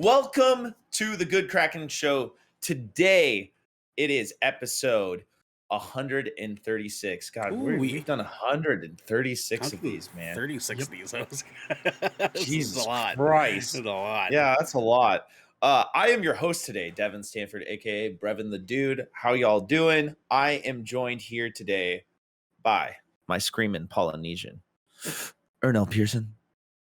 Welcome to the Good Kraken Show. Today, it is episode 136. God, we've done 136 of these, man. 36 of these. Jesus a lot. Christ. That's a lot. Yeah, that's a lot. I am your host today, Devin Stanford, a.k.a. Brevin the Dude. How y'all doing? I am joined here today by my screaming Polynesian, Ernell Pearson.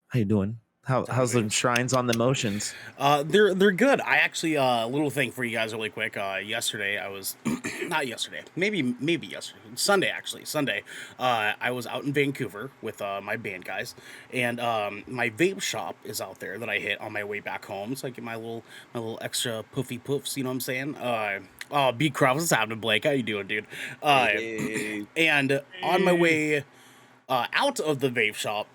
How you doing? How's the shrines on the motions? They're good. I actually a little thing for you guys really quick. Yesterday I was not yesterday, maybe yesterday, Sunday actually. Sunday, I was out in Vancouver with my band guys, and my vape shop is out there that I hit on my way back home. So I get my little extra puffy puffs. You know what I'm saying? B Cross, what's happening, Blake? How you doing, dude? And on my way out of the vape shop,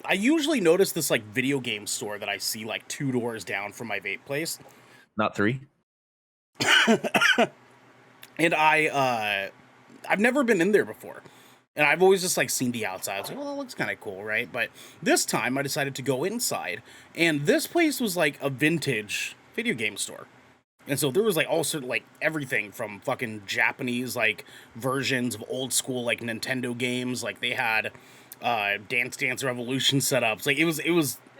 I usually notice this like video game store that I see like 2 doors down from my vape place. Not 3. And I've never been in there before. And I've always just like seen the outside. I was like, well, that looks kind of cool, right? But this time I decided to go inside, and this place was like a vintage video game store. And so there was like all sort of like everything from fucking Japanese like versions of old school like Nintendo games. Like they had Dance Dance Revolution setups. Like it was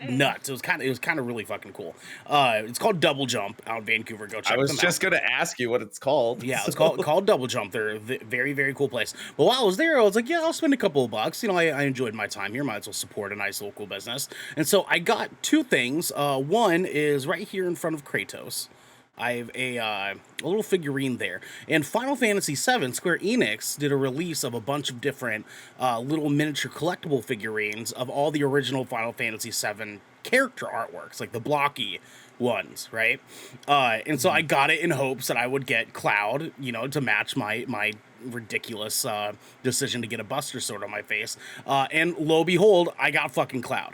nuts. It was kind of really fucking cool. It's called Double Jump out in Vancouver. Go check them out. I was just gonna ask you what it's called. Yeah, it's called Double Jump. They're a very, very cool place. But while I was there, I was like, yeah, I'll spend a couple of bucks. You know, I enjoyed my time here. Might as well support a nice local business. And so I got 2 things. One is right here in front of Kratos. I have a little figurine there. And Final Fantasy VII, Square Enix did a release of a bunch of different little miniature collectible figurines of all the original Final Fantasy VII character artworks, like the blocky ones, right? And so I got it in hopes that I would get Cloud, you know, to match my ridiculous decision to get a Buster Sword on my face. And lo and behold, I got fucking Cloud.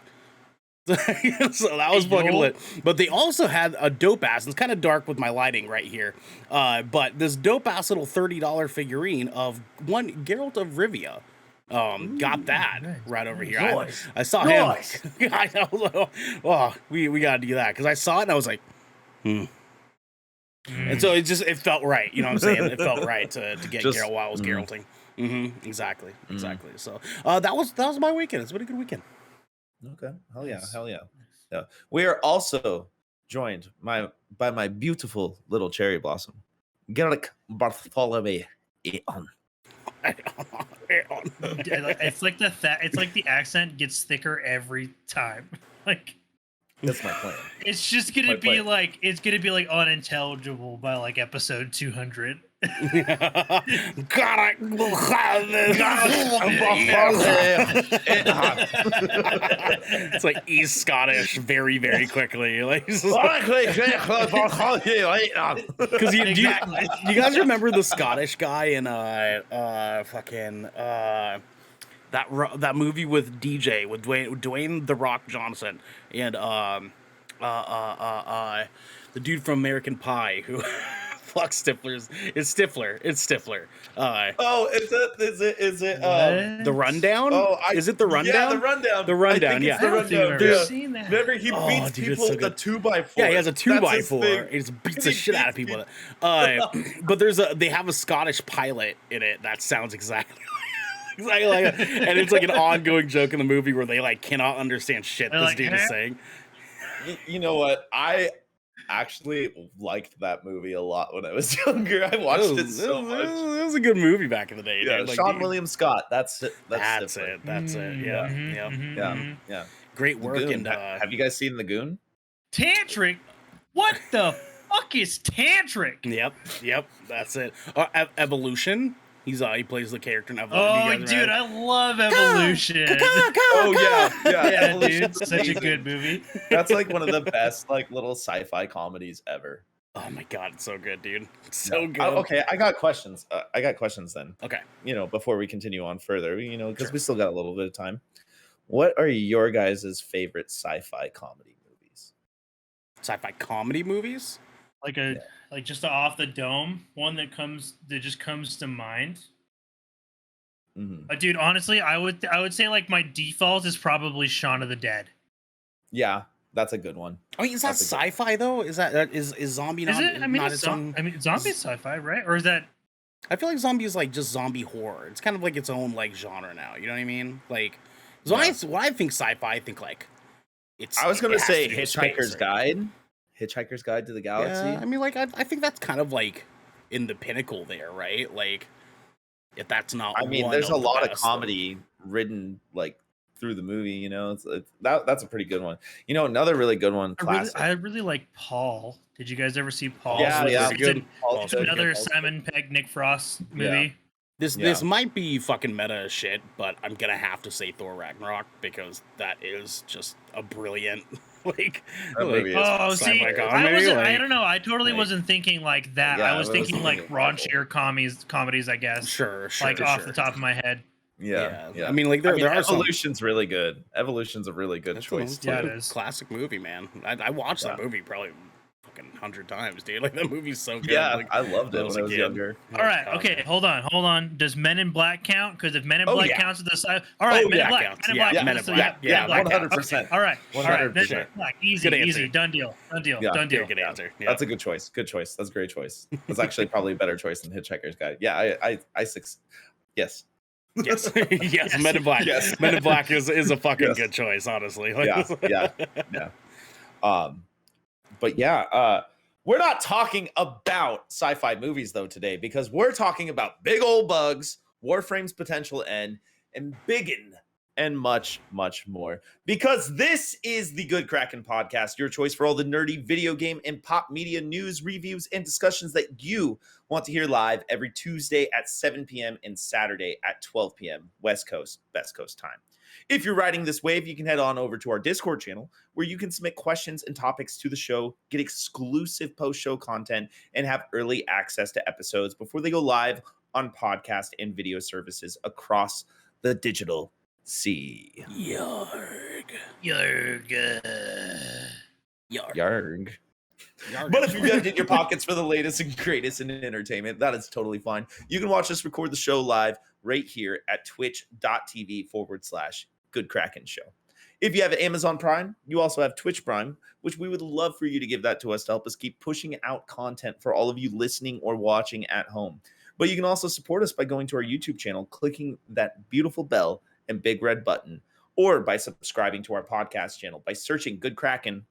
So that was fucking lit. But they also had a dope ass, and it's kind of dark with my lighting right here, but this dope ass little $30 figurine of one Geralt of Rivia. Got that right over here. I saw him. I was like, oh, we gotta do that, because I saw it and I was like, And so it felt right. You know what I'm saying? It felt right to get Geralt while I was Geralting. Exactly. So that was my weekend. It's been a good weekend. Okay. Hell yeah. We are also joined by my beautiful little cherry blossom, Garrick Bartholomew. It's like the accent gets thicker every time. Like that's my plan. It's just gonna be like unintelligible by like episode 200. It's like East Scottish very, very quickly. Like, because you guys remember the Scottish guy in that movie with DJ with Dwayne the Rock Johnson and the dude from American Pie who fuck Stiflers. It's Stifler. Is it The Rundown? Is it The Rundown? Yeah, The Rundown. The Rundown, yeah. The Rundown. I've seen that. Remember, he beats people with a 2x4. Yeah, he has a 2x4. He just beats the shit out of people. But they have a Scottish pilot in it that sounds exactly like and it's like an ongoing joke in the movie where they like cannot understand shit this dude is saying. You know what? I actually liked that movie a lot when I was younger. I watched it so much. It was a good movie back in the day. Yeah, dude. Sean William Scott. That's it. That's it. Yeah. Great work. And have you guys seen The Goon? Tantric? What the fuck is Tantric? Yep. That's it. Evolution. He plays the character in Evolution. Oh, dude, I love Evolution. Yeah, dude, such a good movie. That's like one of the best like little sci-fi comedies ever. Oh my god, it's so good, dude. It's so good. Okay, I got questions. Then. Okay. You know, before we continue on further, you know, because we still got a little bit of time. What are your guys' favorite sci-fi comedy movies? Sci-fi comedy movies? Like just off the dome, one that just comes to mind. Dude, honestly, I would say like my default is probably Shaun of the Dead. Yeah, That's a good one. I mean, is that sci-fi though? Is that is zombie Is not? it? I mean, not it's its own? I mean, zombie sci-fi, right? Or is that? I feel like zombie is like just zombie horror. It's kind of like its own like genre now. You know what I mean? Like, so when I think sci-fi, I think like it's. I was gonna it has say to do with Hitchhiker's space, right? Guide. Hitchhiker's Guide to the Galaxy. Yeah, I mean, like I think that's kind of like in the pinnacle there, right? Like, if that's not. I mean, one there's a of the lot of best, comedy written like through the movie. You know, that's a pretty good one. You know, another really good one. Classic. I really like Paul. Did you guys ever see Paul? Yeah, Paul's It's, good. an- Paul's it's good. another Paul's Simon Pegg, Nick Frost movie. This might be fucking meta as shit, but I'm gonna have to say Thor Ragnarok because that is just a brilliant like. That movie is Oh, see, sci-fi I comedy, wasn't. I like- don't know. I totally like- wasn't thinking like that. Yeah, I was I thinking wasn't like thinking raunchier comedies, I guess. Sure, Like off the top of my head. Yeah. I mean, like there are some. Evolution's really good. Evolution's a really good That's choice. It's Yeah, like it a is. classic movie, man. I watched that movie probably fucking 100 times, dude. Like that movie's so good. Yeah, like, I loved it when when I was a kid. younger. All right. Okay. Hold on. Does Men in Black count? Because if Men in Oh, Black yeah. counts as the side. All right. Oh, Men yeah, in Black. counts. Men in Yeah, Black. Men in So, Black. Men Yeah, in Black counts. 100%. Okay, All right. 100%. Men in Black. Easy. Good Easy. answer. Done deal. Yeah. Done deal. Good answer. Yeah. That's a good choice. Good choice. That's a great choice. That's actually probably a better choice than Hitchhiker's Guide. Yeah, yes. Yes. Yes. Men in Black. Yes. Men in Black is a fucking Yes. good choice, honestly. Yeah. But yeah, we're not talking about sci-fi movies though today because we're talking about big old bugs, Warframe's potential end, and Biggin, and much, much more. Because this is the Good Kraken podcast, your choice for all the nerdy video game and pop media news, reviews, and discussions that you want to hear live every Tuesday at 7 p.m. and Saturday at 12 p.m. West Coast, Best Coast time. If you're riding this wave, you can head on over to our Discord channel where you can submit questions and topics to the show, get exclusive post-show content, and have early access to episodes before they go live on podcast and video services across the digital sea. Yarg. Yarg. But if you've emptied your pockets for the latest and greatest in entertainment, that is totally fine. You can watch us record the show live right here at twitch.tv/Good Kraken Show. If you have Amazon Prime, you also have Twitch Prime, which we would love for you to give that to us to help us keep pushing out content for all of you listening or watching at home. But you can also support us by going to our YouTube channel, clicking that beautiful bell and big red button, or by subscribing to our podcast channel by searching Good Kraken !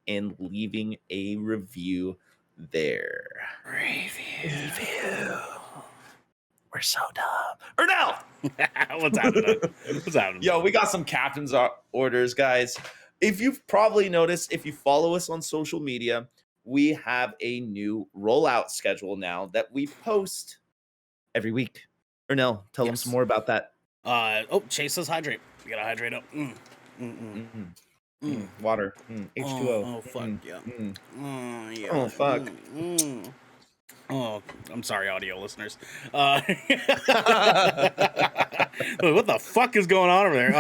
And leaving a review there. Review. We're so dumb. Ernell! What's happening? What's happening? Yo, we got some captain's orders, guys. If you've probably noticed, if you follow us on social media, we have a new rollout schedule now that we post every week. Ernell, tell them some more about that. Chase says hydrate. We gotta hydrate up. Water. H2O. Oh, fuck. Yeah. Yeah. Oh, fuck. Oh, I'm sorry, audio listeners. What the fuck is going on over there?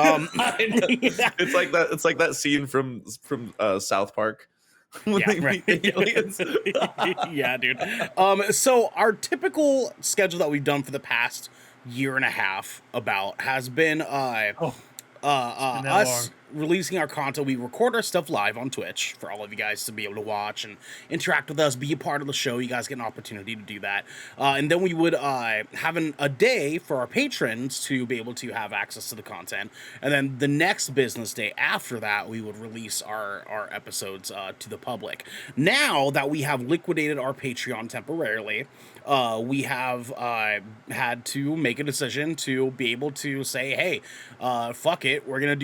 It's like that scene from South Park. When Yeah, they right. meet the aliens. Yeah, dude. So our typical schedule that we've done for the past year and a half has been us releasing our content. We record our stuff live on Twitch for all of you guys to be able to watch and interact with us, be a part of the show. You guys get an opportunity to do that. And then we would have a day for our patrons to be able to have access to the content. And then the next business day after that, we would release our episodes to the public. Now that we have liquidated our Patreon temporarily, we have had to make a decision to be able to say, hey, fuck it, we're gonna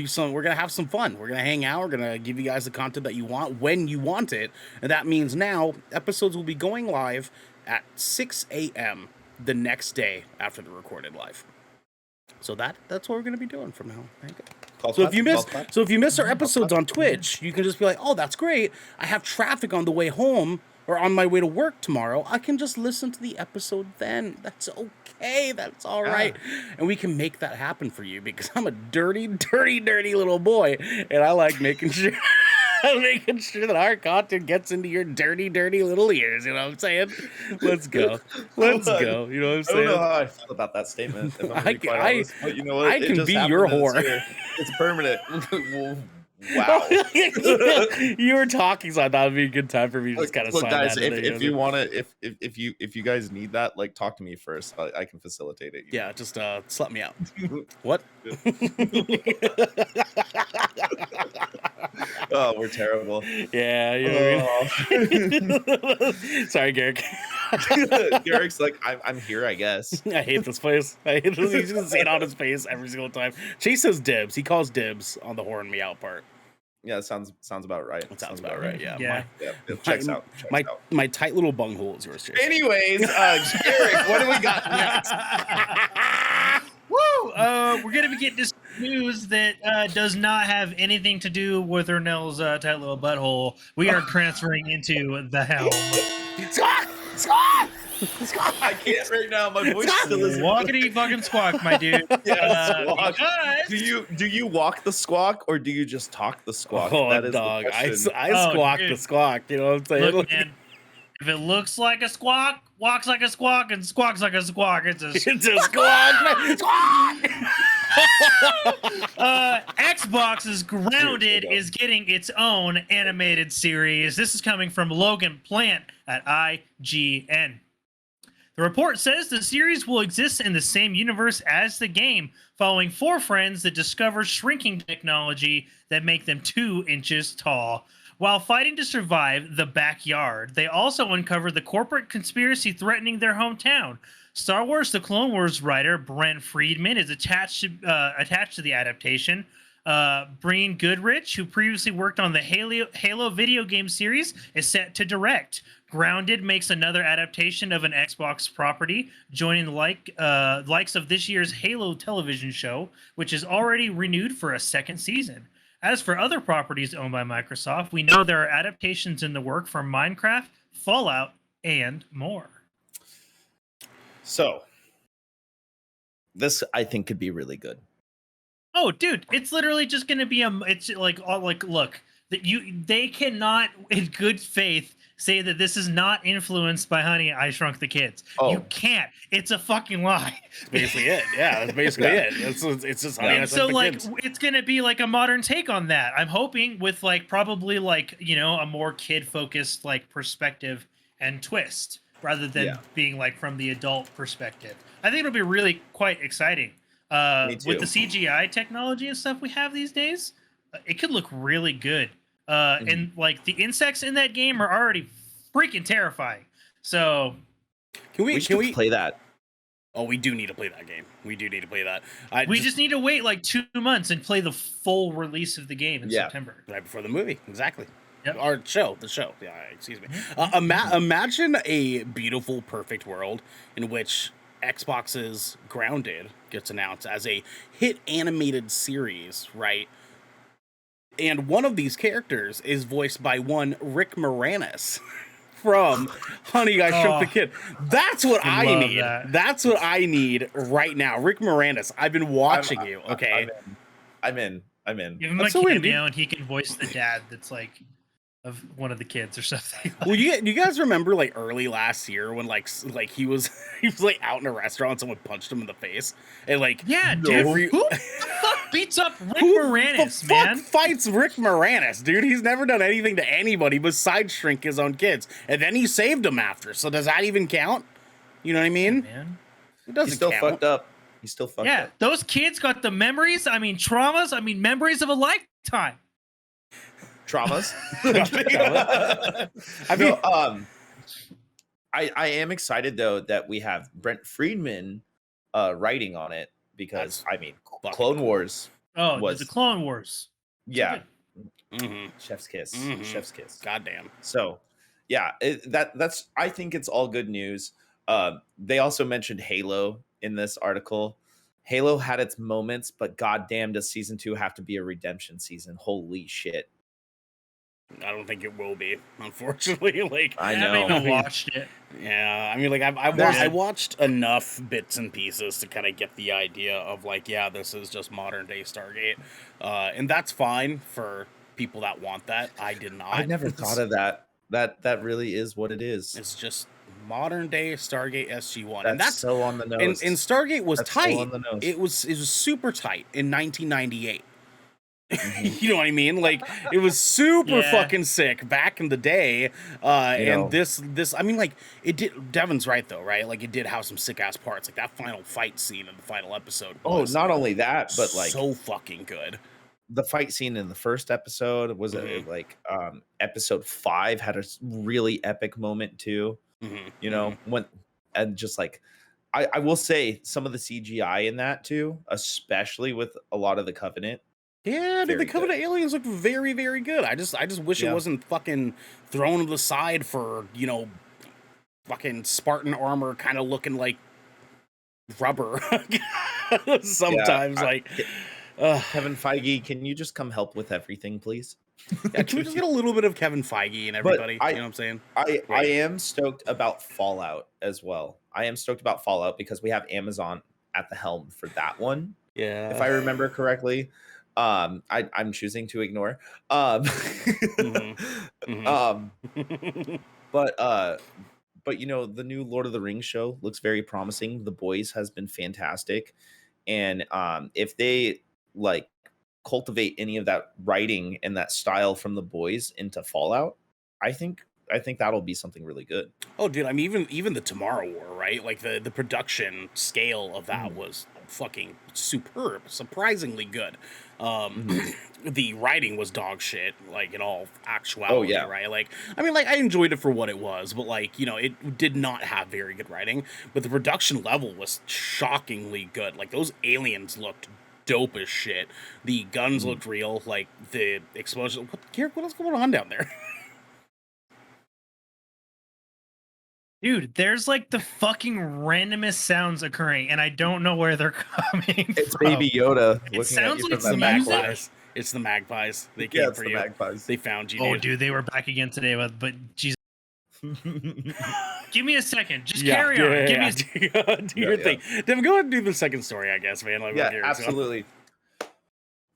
have some fun. We're gonna hang out. We're gonna give you guys the content that you want when you want it, and that means now episodes will be going live at 6 a.m. the next day after the recorded live. So that's what we're gonna be doing from now. So if you miss our episodes on Twitch, you can just be like, oh, that's great. I have traffic on the way home or on my way to work tomorrow. I can just listen to the episode then. That's okay. That's all right. And we can make that happen for you because I'm a dirty, dirty, dirty little boy. And I like making sure that our content gets into your dirty, dirty little ears. You know what I'm saying? Let's go. Let's go. You know what I'm saying? I don't know how I feel about that statement. If I'm I quite honest, but you know what? I can be your whore. It's permanent. Wow. You were talking, so I thought it'd be a good time for me to just kind of Look, sign guys, that. if you want to, if you guys need that, like, talk to me first. I can facilitate it. Yeah, just let me out. What? Oh, we're terrible. Yeah, you know what I mean? Sorry, Garrick. Garrick's like, I'm here, I guess. I hate this place. I hate this. You just see it on his face every single time. Chase says dibs. He calls dibs on the horn me out part. Yeah, that sounds about right. That sounds about right. Yeah. Yeah. It checks out. My tight little bunghole is yours, Chase. Anyways, Garrick, what do we got next? Woo! We're gonna be getting this news that does not have anything to do with Ernell's tight little butthole. We are transferring into the helm. Squawk! Squawk! I can't right now. My voice still isn't. Walkity fucking squawk, my dude. Yeah, squawk. Because... Do you walk the squawk or do you just talk the squawk? Oh, That is dog! the I question. squawk the dude. squawk. You know what I'm saying? Look, man, if it looks like a squawk, walks like a squawk, and squawks like a squawk, it's a It's a squawk! Squawk! Xbox's Grounded is getting its own animated series. This is coming from Logan Plant at IGN. The report says the series will exist in the same universe as the game, following 4 friends that discover shrinking technology that make them 2 inches tall. While fighting to survive the backyard, they also uncover the corporate conspiracy threatening their hometown. Star Wars: The Clone Wars writer Brent Friedman is attached to the adaptation. Breen Goodrich, who previously worked on the Halo video game series, is set to direct. Grounded makes another adaptation of an Xbox property, joining the likes of this year's Halo television show, which is already renewed for a second season. As for other properties owned by Microsoft, we know there are adaptations in the work for Minecraft, Fallout, and more. So, this I think could be really good. Oh, dude, it's literally just going to be it's like look, that they cannot in good faith say that this is not influenced by Honey, I Shrunk the Kids. Oh. You can't. It's a fucking lie. That's basically it. Yeah, that's basically it. It's just Honey, I So Shrunk the like Kids. it's gonna be like a modern take on that. I'm hoping with like probably like, you know, a more kid focused like perspective and twist rather than being like from the adult perspective. I think it'll be really quite exciting. Me too. With the CGI technology and stuff we have these days, it could look really good. And like the insects in that game are already freaking terrifying. So Can we play that? Oh, we do need to play that game. We do need to play that. we just need to wait like 2 months and play the full release of the game in September. Right before the movie. Exactly. Yep. Or the show. Yeah, excuse me. Imagine a beautiful, perfect world in which Xbox's Grounded gets announced as a hit animated series, right? And one of these characters is voiced by one Rick Moranis from Honey, I Shrunk the Kid. That's what I need. That's what I need right now. Rick Moranis, I've been watching you, okay? I'm in. Give him a cameo and he can voice the dad that's like of one of the kids or something. Well, you guys remember like early last year when like he was like out in a restaurant and someone punched him in the face and like dude, who the fuck beats up Rick Moranis, man? Fuck fights Rick Moranis, dude? He's never done anything to anybody besides shrink his own kids, and then he saved them after. So does that even count? You know what I mean? Yeah, man. It doesn't. He's still count. fucked up. He's still fucked up. Yeah, those kids got the memories. I mean, traumas. I mean, memories of a lifetime. Traumas. I mean, I am excited though that we have Brent Friedman writing on it because I mean Clone Wars. Oh, was the Clone Wars. Yeah. Mm-hmm. Chef's kiss. Mm-hmm. Chef's kiss. Goddamn. So, yeah, that's. I think it's all good news. They also mentioned Halo in this article. Halo had its moments, but goddamn, does season 2 have to be a redemption season? Holy shit! I don't think it will be, unfortunately. Like I know. haven't even watched it. Yeah, I mean, like I watched enough bits and pieces to kind of get the idea of like, yeah, this is just modern day Stargate, and that's fine for people that want that. I did not. I never thought of that. That really is what it is. It's just modern day Stargate SG-1, That's and that's so on the nose. And Stargate was That's tight. so on the nose. It was super tight in 1998. You know what I mean? Like, it was super Yeah. fucking sick back in the day. And this, I mean, like, it did. Devin's right though, right? Like, it did have some sick ass parts. Like that final fight scene in the final episode was not only that, but like so fucking good. the fight scene in the first episode was episode 5 had a really epic moment too. You know, when and just like I will say some of the CGI in that too, especially with a lot of the Covenant. Yeah, dude, the Very Covenant aliens look very, very good. I just wish it wasn't fucking thrown to the side for, you know, fucking Spartan armor kind of looking like rubber. Sometimes, Kevin Feige, can you just come help with everything, please? Yeah, can we just get a little bit of Kevin Feige and everybody? You know what I'm saying? I am stoked about Fallout as well. I am stoked about Fallout because we have Amazon at the helm for that one. Yeah. If I remember correctly. I'm choosing to ignore. But you know, the new Lord of the Rings show looks very promising. The Boys has been fantastic. And if they like cultivate any of that writing and that style from The Boys into Fallout, I think that'll be something really good. Oh, dude, I mean, even the Tomorrow War, right? Like the production scale of that was fucking superb, surprisingly good. The writing was dog shit, like in all actuality, right? Like, I mean, like I enjoyed it for what it was, but like, you know, it did not have very good writing, but the production level was shockingly good. Like those aliens looked dope as shit. The guns looked real, like the explosion. What is going on down there? Dude, there's like the fucking randomest sounds occurring, and I don't know where they're coming It's from. Baby Yoda. It sounds like the magpies. It's the magpies. They came for you. Magpies. They found you. Oh, dude, they were back again today, but Jesus. Give me a second. Just carry on. Give me do your thing. Devin, go ahead and do the second story, I guess, man. Like, absolutely.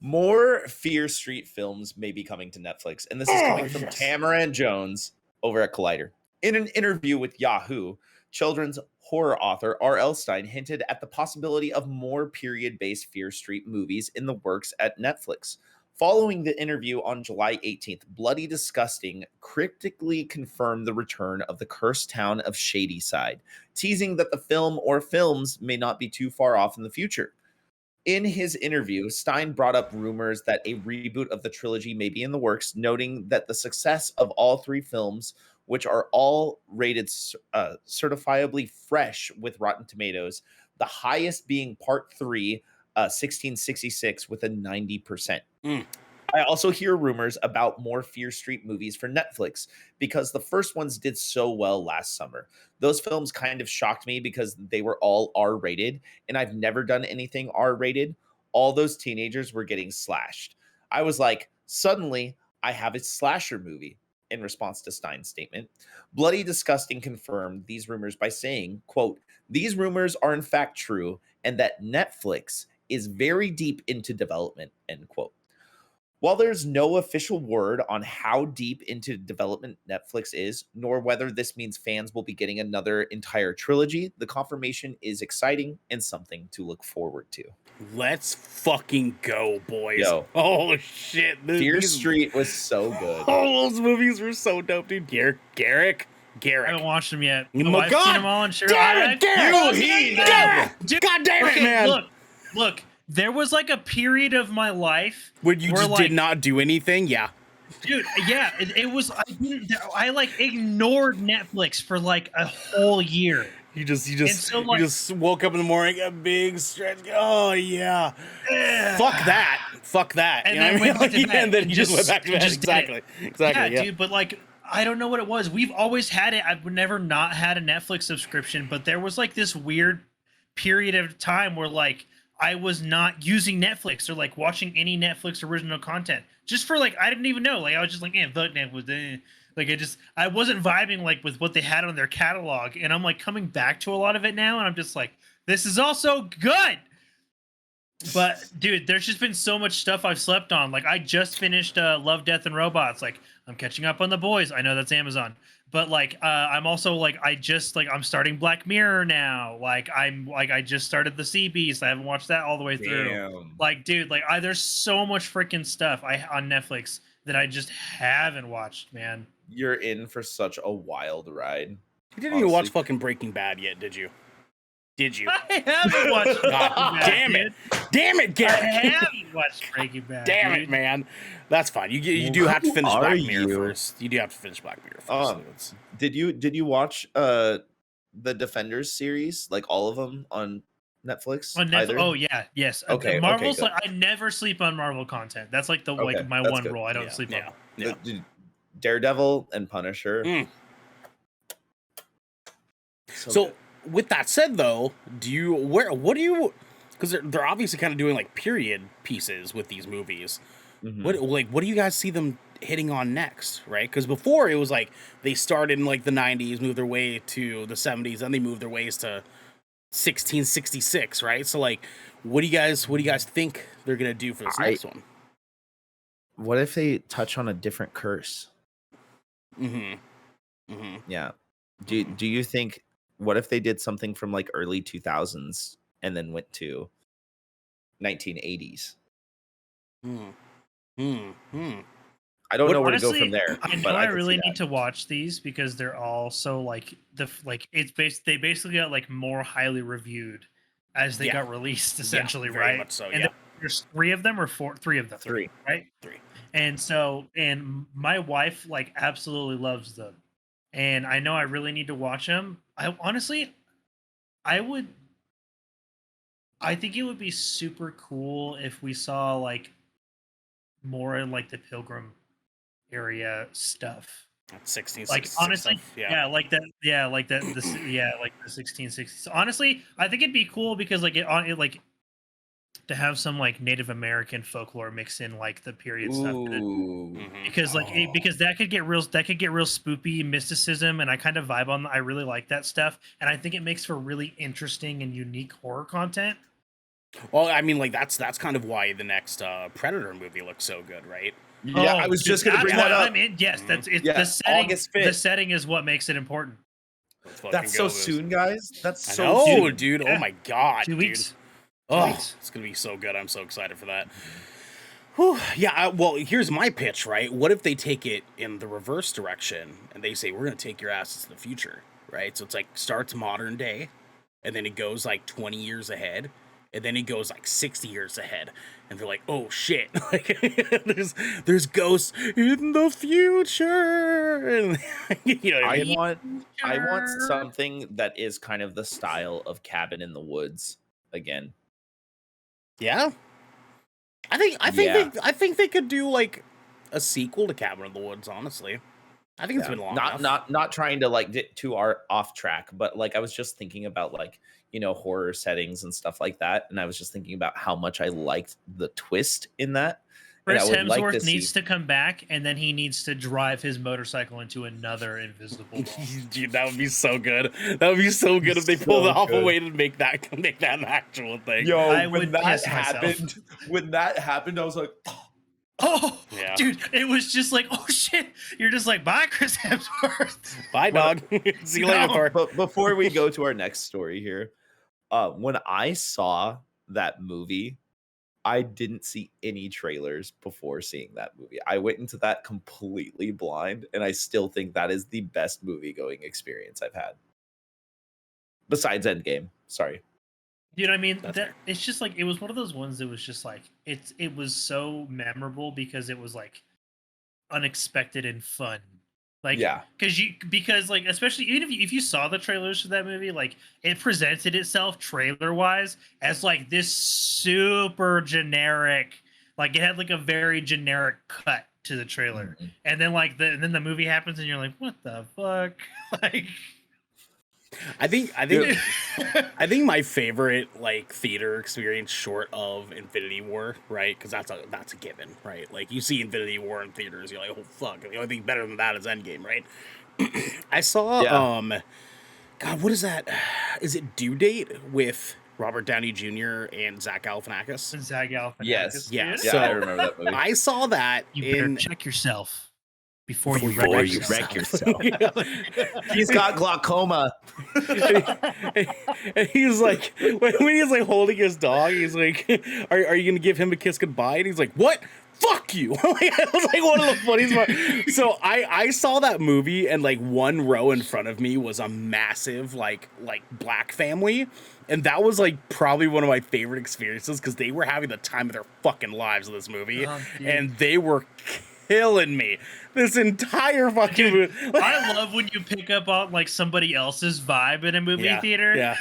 More Fear Street films may be coming to Netflix, and this is coming from Tamara Jones over at Collider. In an interview with Yahoo, children's horror author R.L. Stine hinted at the possibility of more period-based Fear Street movies in the works at Netflix. Following the interview on July 18th, Bloody Disgusting cryptically confirmed the return of the cursed town of Shadyside, teasing that the film or films may not be too far off in the future. In his interview, Stine brought up rumors that a reboot of the trilogy may be in the works, noting that the success of all 3 films, which are all rated certifiably fresh with Rotten Tomatoes, the highest being Part 3, 1666, with a 90%. I also hear rumors about more Fear Street movies for Netflix because the first ones did so well last summer. Those films kind of shocked me because they were all R-rated, and I've never done anything R-rated. All those teenagers were getting slashed. I was like, suddenly I have a slasher movie. In response to Stine's statement, Bloody Disgusting confirmed these rumors by saying, quote, "These rumors are in fact true, and that Netflix is very deep into development," end quote. While there's no official word on how deep into development Netflix is, nor whether this means fans will be getting another entire trilogy, the confirmation is exciting and something to look forward to. Let's fucking go, boys. Yo. Oh, shit. Fear Street was so good. All those movies were so dope, dude. Garrick. I haven't watched them yet. Oh my I've God. seen them all. And sure, Damn it, God damn it, man. Look. There was like a period of my life where you just did not do anything. Yeah, dude. Yeah, it was. I like ignored Netflix for like a whole year. You just woke up in the morning, a big stretch. Oh yeah, fuck that. And then went back to bed. And then you just went back to bed. Exactly. Yeah, dude. But like, I don't know what it was. We've always had it. I've never not had a Netflix subscription, but there was like this weird period of time where like I was not using Netflix or like watching any Netflix original content just for like, I didn't even know. Like, I was just like, fuck Netflix. Like, I wasn't vibing like with what they had on their catalog. And I'm like coming back to a lot of it now. And I'm just like, this is also good. But dude, there's just been so much stuff I've slept on. Like I just finished Love, Death and Robots. Like I'm catching up on The Boys. I know that's Amazon, but like I'm also like I'm starting Black Mirror now. Like I just started the Sea Beast. I haven't watched that all the way through. Damn. Like, dude, like there's so much freaking stuff on Netflix that I just haven't watched, man. You're in for such a wild ride. You didn't even watch fucking Breaking Bad yet, did you? Did you? I haven't watched God damn it. Damn it, I Garrett. haven't watched Breaking Bad. Damn dude. it, man. That's fine. You do have to finish are Black Mirror you? first. You do have to finish Black Mirror first. Did you watch the Defenders series, like all of them on Netflix? On Netflix? Oh yeah, yes. Okay, Marvel's okay, like I never sleep on Marvel content. That's like the Okay, like my that's one good. rule. I don't sleep on. Yeah. Daredevil and Punisher. Mm. So So with that said, though, because they're obviously kind of doing like period pieces with these movies. Mhm. What do you guys see them hitting on next, right? Because before it was like they started in like the 90s, moved their way to the 70s, then they moved their ways to 1666, right? So like what do you guys think they're gonna do for this next one? What if they touch on a different curse? Yeah. Do you think, what if they did something from like early 2000s and then went to 1980s? I don't know where to go from there. I know but I could really see need that. to watch these because they're all so like they basically got like more highly reviewed as they got released, essentially, very right? much so, And yeah. there's three of them or three of them. Three. Right? Three. And my wife like absolutely loves them. And I know I really need to watch them. I think it would be super cool if we saw like more in like the Pilgrim area stuff. That's 1666 Like honestly, stuff, like the 1660s. Honestly, I think it'd be cool because like it like to have some like Native American folklore mixed in like the period stuff. Ooh. Because like because that could get real spoopy mysticism, and I kind of vibe on. I really like that stuff, and I think it makes for really interesting and unique horror content. Well, I mean, like that's kind of why the next Predator movie looks so good, right? Yeah, I was just gonna bring that up. I mean, yes, that's it's Yeah, the setting. August 5th. The setting is what makes it important. That's so soon, guys. That's I so know, soon. dude. Yeah. Oh my god, 2 weeks. dude. Oh, weeks. it's gonna be so good. I'm so excited for that. Whew. Yeah. Well, here's my pitch, right? What if they take it in the reverse direction and they say we're gonna take your asses to the future, right? So it's like starts modern day, and then it goes like 20 years ahead, and then it goes like 60 years ahead, and they're like, oh shit, like there's ghosts in the future, and you know what I mean? I want something that is kind of the style of Cabin in the Woods again. Yeah. I think they could do like a sequel to Cabin in the Woods, honestly. I think it's been long enough. Not trying to like get too off track, but like I was just thinking about like, you know, horror settings and stuff like that, and I was just thinking about how much I liked the twist in that. Chris Hemsworth needs to come back, and then he needs to drive his motorcycle into another invisible wall. Dude, that would be so good. That would be so good if they pulled it off a way to make that an actual thing. Yo, when that happened, I was like, oh, Yeah. dude, it was just like, oh shit. You're just like, bye, Chris Hemsworth. Bye, dog. See you later, Thor. But before we go to our next story here, when I saw that movie, I didn't see any trailers before seeing that movie. I went into that completely blind, and I still think that is the best movie-going experience I've had. Besides Endgame. Sorry. You know what I mean? It's just like, it was one of those ones that was just like, it was so memorable because it was like unexpected and fun. Like, yeah, because like, especially even if you saw the trailers for that movie, like it presented itself trailer wise as like this super generic, like it had like a very generic cut to the trailer. Mm-hmm. And then like then the movie happens and you're like, what the fuck? Like, I think my favorite like theater experience short of Infinity War, right? Because that's a given, right? Like you see Infinity War in theaters, you're like, oh fuck. The only thing better than that is Endgame, right? I saw God, what is that? Is it Due Date with Robert Downey Jr. and Zach Galifianakis? Zach Galifianakis. Yes. Yeah. So I remember that movie. I saw that. You better check yourself. before you Before wreck you yourself. yourself. He's got glaucoma. And he's like, when he's like holding his dog, he's like, are you gonna give him a kiss goodbye? And he's like, what? Fuck you. It was like one of the funniest parts. So I saw that movie, and like one row in front of me was a massive like black family. And that was like probably one of my favorite experiences because they were having the time of their fucking lives in this movie. And they were killing me this entire fucking movie. I love when you pick up on like somebody else's vibe in a movie theater.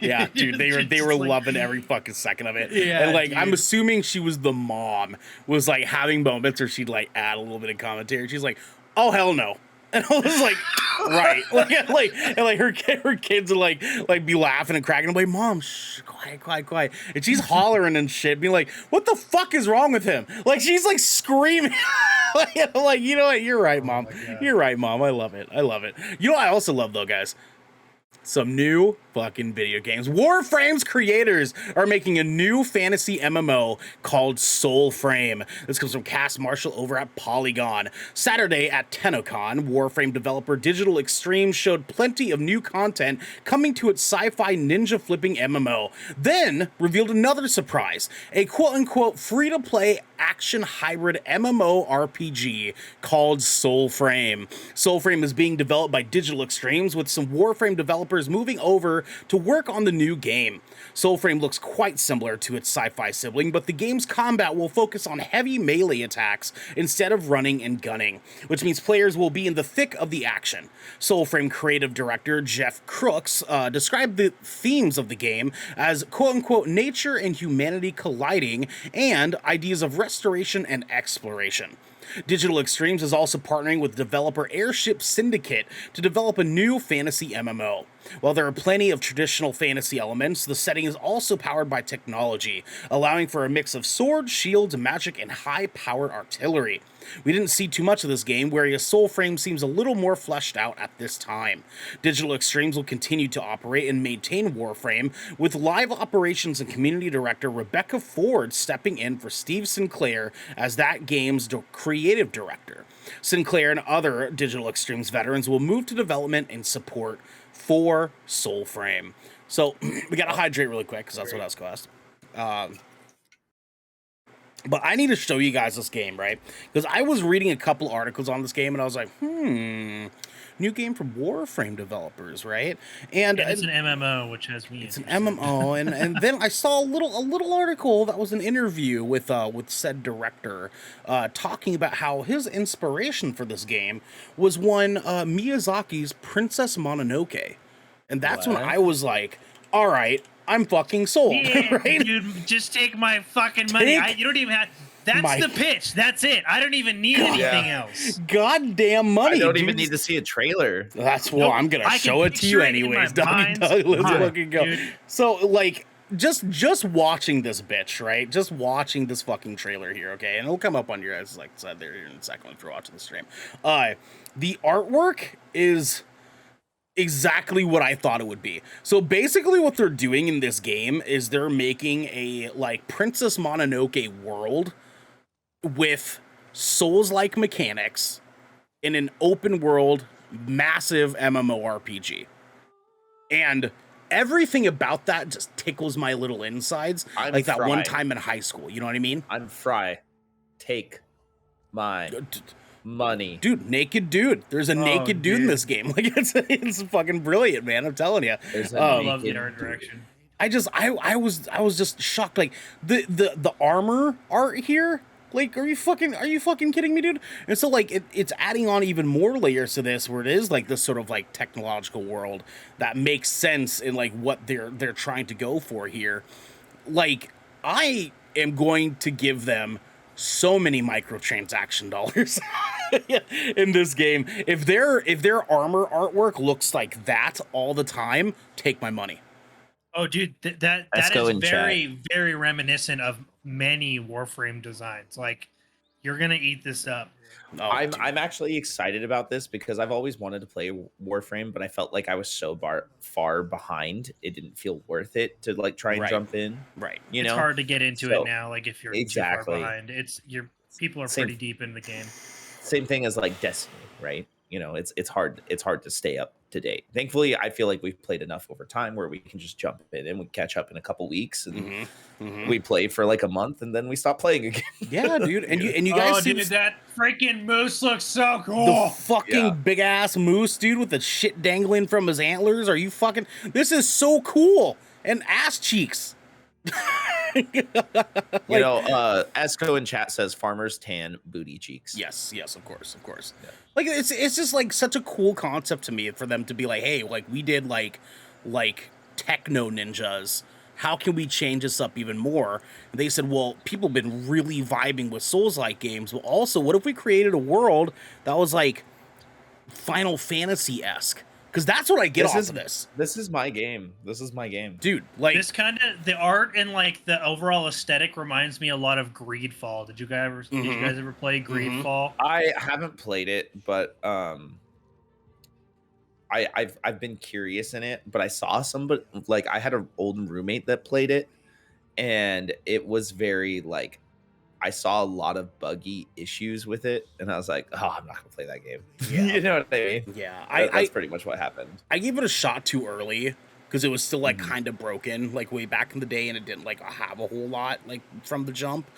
Yeah, dude, they were like, loving every fucking second of it. Yeah, and like dude. I'm assuming she was the mom, was like having moments where she'd like add a little bit of commentary. She's like, "Oh hell no." And I was like, right, like her kids would like be laughing and cracking. I'm like, Mom, shh, quiet. And she's hollering and shit, being like, what the fuck is wrong with him? Like she's like screaming. like, you know what? You're right, Mom. You're right, Mom. I love it. You know what I also love though, guys? Some new fucking video games. Warframe's creators are making a new fantasy MMO called Soulframe. This comes from Cass Marshall over at Polygon. Saturday at TennoCon, Warframe developer Digital Extremes showed plenty of new content coming to its sci-fi ninja flipping MMO. Then revealed another surprise, a quote-unquote free-to-play action hybrid MMO RPG called Soulframe. Soulframe is being developed by Digital Extremes, with some Warframe developers moving over to work on the new game. Soulframe looks quite similar to its sci-fi sibling, but the game's combat will focus on heavy melee attacks instead of running and gunning, which means players will be in the thick of the action. Soulframe creative director Jeff Crooks described the themes of the game as quote-unquote nature and humanity colliding and ideas of restoration and exploration. Digital Extremes is also partnering with developer Airship Syndicate to develop a new fantasy MMO. While there are plenty of traditional fantasy elements, the setting is also powered by technology, allowing for a mix of swords, shields, magic, and high-powered artillery. We didn't see too much of this game, whereas Soulframe seems a little more fleshed out at this time. Digital Extremes will continue to operate and maintain Warframe, with live operations and community director Rebecca Ford stepping in for Steve Sinclair as that game's creative director. Sinclair and other Digital Extremes veterans will move to development and support for Soulframe. So we gotta hydrate really quick because that's what I was going to ask. But I need to show you guys this game, right? Because I was reading a couple articles on this game and I was like, new game from Warframe developers, right? And it's an MMO, which has me. It's an MMO, and then I saw a little article that was an interview with said director, talking about how his inspiration for this game was one Miyazaki's Princess Mononoke, and that's when I was like, all right, I'm fucking sold. Yeah, right? Dude, just take my fucking money. You don't even have. That's the pitch. That's it. I don't even need anything else. Goddamn money. I don't even need to see a trailer. That's what I'm gonna show it to you anyways. Doug, let's fucking go. Dude. So like, just watching this bitch, right? Just watching this fucking trailer here, okay? And it'll come up on your guys' like side there in a second if you're watching the stream. The artwork is exactly what I thought it would be. So basically what they're doing in this game is they're making a like Princess Mononoke world with Souls-like mechanics in an open world massive MMORPG. And everything about that just tickles my little insides. Like that one time in high school, you know what I mean? I'm Fry. Take my money. Dude, naked dude. There's a naked dude in this game. Like it's fucking brilliant, man. I'm telling you. I love the art direction. I was just shocked. Like the armor art here. Like, are you fucking kidding me, dude? And so like it's adding on even more layers to this, where it is like this sort of like technological world that makes sense in like what they're trying to go for here. Like, I am going to give them so many microtransaction dollars in this game. If their armor artwork looks like that all the time, take my money. Oh, dude, that is very, very reminiscent of many Warframe designs. Like, you're gonna eat this up. Oh, I'm actually excited about this because I've always wanted to play Warframe, but I felt like I was so far behind. It didn't feel worth it to like try and jump in. Right. It's hard to get into it now. Like if you're too far behind, people are Same. pretty deep in the game. same thing as like Destiny, right? You know, it's hard to stay up to date. Thankfully, I feel like we've played enough over time where we can just jump in and we catch up in a couple weeks and we play for like a month and then we stop playing again. Yeah, dude. And you guys see dude, that freaking moose looks so cool. the fucking big ass moose, dude, with the shit dangling from his antlers? Are you fucking? This is so cool. And ass cheeks. You know, Esco in chat says farmers tan booty cheeks. Yes, of course. Yeah. Like it's just like such a cool concept to me for them to be like, hey, like we did like techno ninjas. How can we change this up even more? And they said, well, people have been really vibing with Souls-like games. But also, what if we created a world that was like Final Fantasy-esque? Because that's what I get off of this. This is my game. Dude, like this kind of the art and like the overall aesthetic reminds me a lot of Greedfall. Did you guys ever play Greedfall? I haven't played it, but I've been curious in it, but I saw somebody, like I had an old roommate that played it, and it was very like I saw a lot of buggy issues with it, and I was like, oh, I'm not gonna play that game. Yeah. You know what I mean? Yeah, That's pretty much what happened. I gave it a shot too early because it was still like kind of broken, like way back in the day, and it didn't like have a whole lot like from the jump.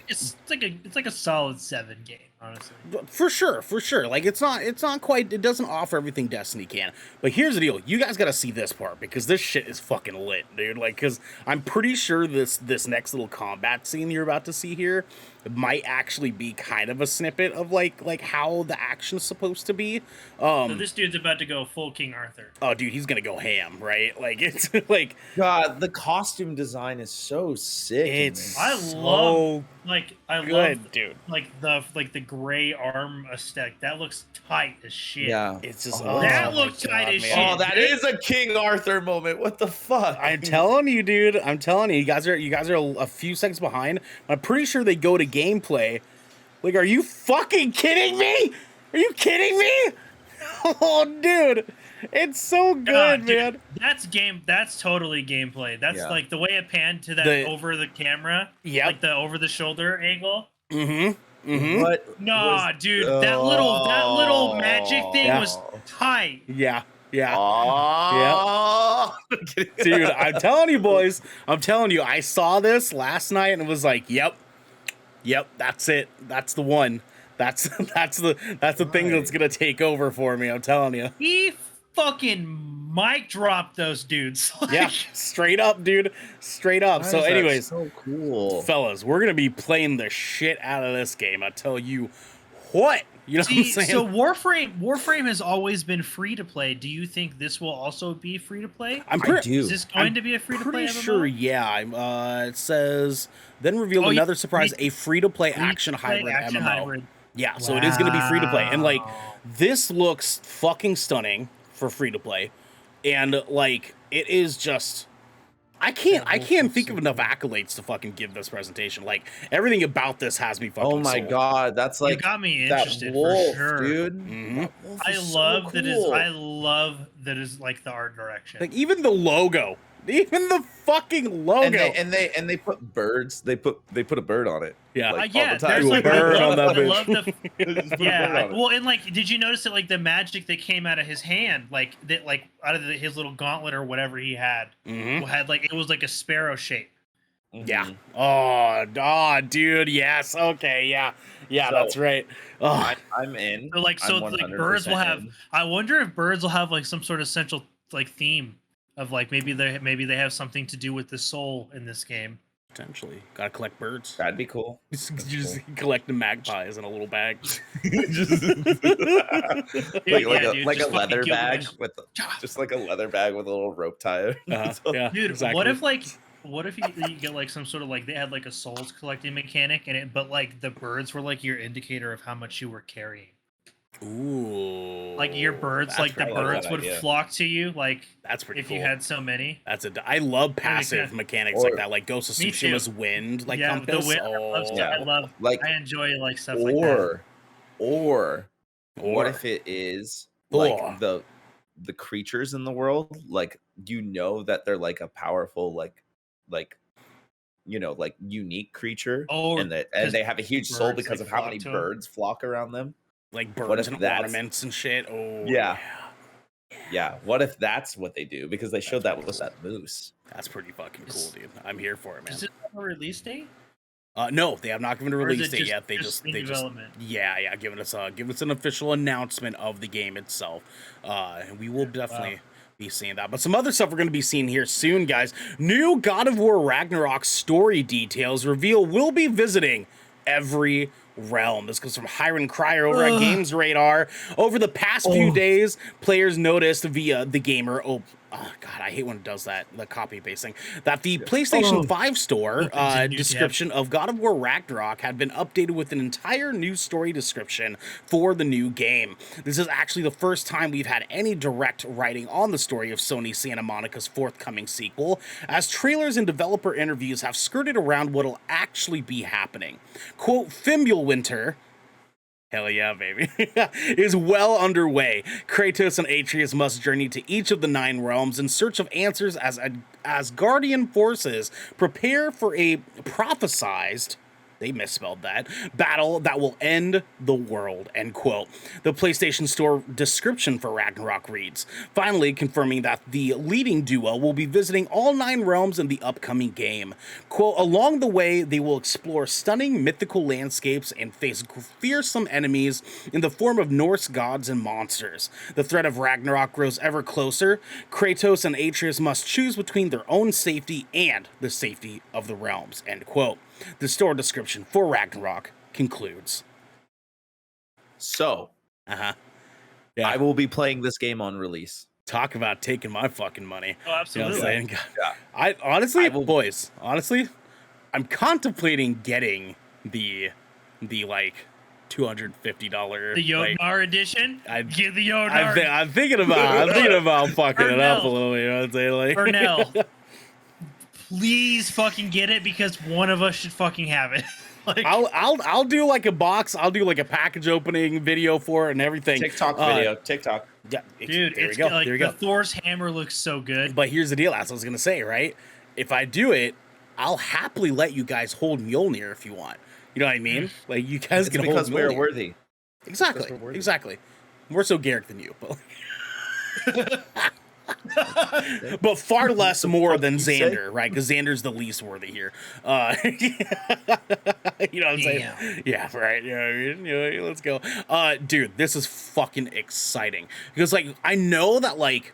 It's like a solid 7 game, honestly. For sure. Like it's not quite. It doesn't offer everything Destiny can. But here's the deal: you guys got to see this part because this shit is fucking lit, dude. Like, because I'm pretty sure this next little combat scene you're about to see here might actually be kind of a snippet of like how the action's supposed to be. So this dude's about to go full King Arthur. Oh, dude, he's gonna go ham, right? Like it's like God, the costume design is so sick. It's I love dude. Like the gray arm aesthetic. That looks tight as shit. Yeah, It's just that looks tight as shit. Oh, that is a King Arthur moment. What the fuck? I'm telling you, dude. I'm telling you, you guys are a few seconds behind. I'm pretty sure they go to gameplay. Like, are you fucking kidding me? Are you kidding me? Oh, dude, it's so good, man. Dude, that's totally gameplay. That's like the way it panned to that over the camera. Yeah, like the over the shoulder angle. What? Nah, dude, that little magic thing was tight. Yeah. Oh, yeah. Dude, I'm telling you, boys. I'm telling you, I saw this last night and was like, yep, that's it. That's the one. That's the thing that's gonna take over for me. I'm telling you. He fucking mic dropped those dudes. Yeah, straight up, dude. Straight up. So, anyways, so cool, fellas, we're gonna be playing the shit out of this game. I tell you what. You know what I'm saying? So Warframe has always been free to play. Do you think this will also be free to play? Is this going to be a free to play? Pretty sure, yeah. It says then revealed another surprise: a free to play action hybrid MMO. Yeah, so it is going to be free to play, and like this looks fucking stunning for free to play, and like it is just. I can't think of enough accolades to fucking give this presentation. Like everything about this has me fucking. Oh my sold. God, that's like you got me interested wolf, for sure, dude. Mm-hmm. I love that. I love that is like the art direction. Like even the logo, even the fucking logo, and they put birds. They put a bird on it. Yeah, like, yeah. all the time. There's like bird on that I love bitch. well, and like, did you notice that like the magic that came out of his hand, like that, like out of his little gauntlet or whatever he had, had like it was like a sparrow shape. Yeah. Oh, dude. Yes. Okay. Yeah. So, that's right. Oh, I'm in. So like, like birds will have. In. I wonder if birds will have like some sort of central like theme of like maybe they have something to do with the soul in this game. Potentially, gotta collect birds. That'd be cool. Just collect the magpies in a little bag. like a leather bag with just like a leather bag with a little rope tie. Yeah, dude. Exactly. What if you get like some sort of like they had like a souls collecting mechanic in it, but like the birds were like your indicator of how much you were carrying. Ooh, like your birds, like the birds would flock to you. Like that's pretty. If cool. you had so many, I love passive mechanics like that, like Ghost of Tsushima's wind, like compass. The wind, I love. Like I enjoy like stuff like that. Or what if it is like the creatures in the world, like you know that they're like a powerful like like unique creature, Oh, and they have a huge soul birds, because like, of how flock many to 'em. birds flock around them. Like What birds if and that's ornaments and shit. Oh yeah, yeah. yeah? What if that's what they do? Because they showed That's that pretty with cool. that moose. That's pretty fucking cool, Is- dude. I'm here for it, man. Does it have a release date? No, they have not given a Or is release it date yet. They in just development? yeah, giving us an official announcement of the game itself. And we will definitely be seeing that. But some other stuff we're going to be seeing here soon, guys. New God of War Ragnarok story details reveal we'll be visiting every realm. This comes from Hiron Cryer over at Games Radar. Over the past few days, players noticed via the gamer. Oh God, I hate when it does that, the copy pasting, that the PlayStation 5 store Opens a new description of God of War Ragnarok had been updated with an entire new story description for the new game. This is actually the first time we've had any direct writing on the story of Sony Santa Monica's forthcoming sequel, as trailers and developer interviews have skirted around what'll actually be happening. Quote, Fimbulwinter, hell yeah, baby, is well underway. Kratos and Atreus must journey to each of the 9 realms in search of answers as Guardian forces prepare for a prophesized, they misspelled that, battle that will end the world, end quote. The PlayStation Store description for Ragnarok reads, finally confirming that the leading duo will be visiting all 9 realms in the upcoming game. Quote, along the way, they will explore stunning mythical landscapes and face fearsome enemies in the form of Norse gods and monsters. The threat of Ragnarok grows ever closer. Kratos and Atreus must choose between their own safety and the safety of the realms, end quote. The store description for Ragnarok concludes. So, Yeah. I will be playing this game on release. Talk about taking my fucking money. Oh, absolutely. You know what I'm saying? Yeah. I honestly, boys, I'm contemplating getting the like $250. The Yodnar edition. Get the Yodnar. I'm thinking about fucking it up a little bit. You know what I'm saying? Like, Ernell, please fucking get it, because one of us should fucking have it. Like, I'll do like a box. I'll do like a package opening video for it and everything. TikTok video. TikTok. Yeah, dude, there we it's go. like there we the go. Thor's hammer looks so good. But here's the deal. That's what I was gonna say, right? If I do it, I'll happily let you guys hold Mjolnir if you want. You know what I mean? Like, you guys It's can hold because we're Mjolnir. worthy. Exactly. More so Garrick than you, but but far less more than Xander, right? Because Xander's the least worthy here. You know what I'm saying? Yeah, right. You know what I mean? You know, let's go. Dude, this is fucking exciting. Because, like, I know that, like,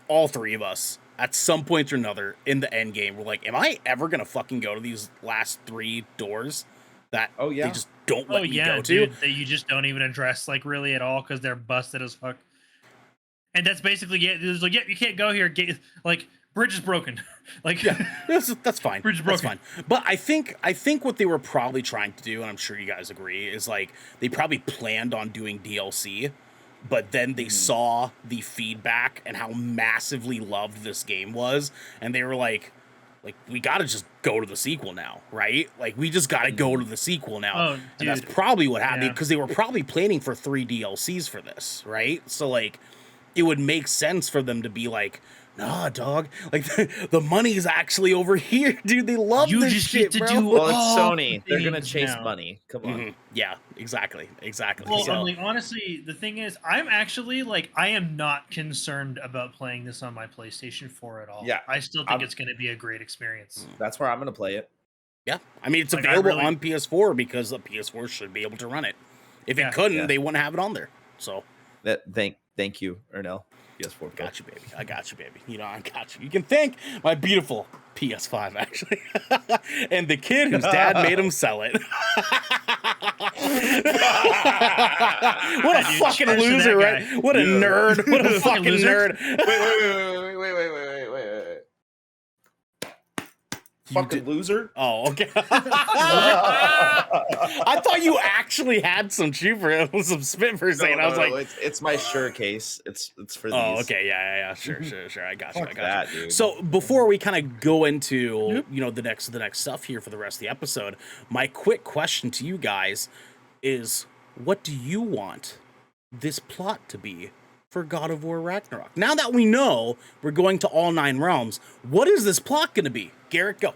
all 3 of us, at some point or another, in the end game, we're like, am I ever going to fucking go to these last 3 doors that they just don't let me go to? Dude, that you just don't even address, like, really at all, because they're busted as fuck. And that's basically it. It's like, you can't go here. Like, bridge is broken. Like, yeah, that's fine. Bridge is broken. That's fine. But I think what they were probably trying to do, and I'm sure you guys agree, is like they probably planned on doing DLC, but then they saw the feedback and how massively loved this game was, and they were like, we gotta just go to the sequel now, right? Like, we just gotta go to the sequel now. Oh, and that's dude. probably what happened, because they were probably planning for 3 DLCs for this, right? So, like, it would make sense for them to be like, nah, dog. Like, the money's actually over here, dude. They love You this just shit, get to bro. do Well, it's all Sony. They're gonna things chase now. money. Come on. Yeah, exactly. Well, So, like, honestly, the thing is, I'm actually, like, I am not concerned about playing this on my PlayStation 4 at all. Yeah, I still think it's going to be a great experience. That's where I'm gonna play it. yeah, I mean, it's Like, available on PS4 because the PS4 should be able to run it. If it couldn't, they wouldn't have it on there. So, Thank you, Ernell. PS4. got you, baby. I got you, baby. You know, I got you. You can thank my beautiful PS5, actually. And the kid whose dad made him sell it. What a Dude, fucking cheers to loser, that right? guy. What a nerd. What a fucking loser. nerd. Wait. Fucking loser. Oh, okay. I thought you actually had some cheaper, some spit for saying. I was like, it's my sure case. It's for these. oh, okay, yeah. Sure. I got you. Fuck that, dude. So before we kind of go into the next stuff here for the rest of the episode, my quick question to you guys is, what do you want this plot to be for God of War Ragnarok? Now that we know we're going to all 9 realms, what is this plot going to be? Garrett, go.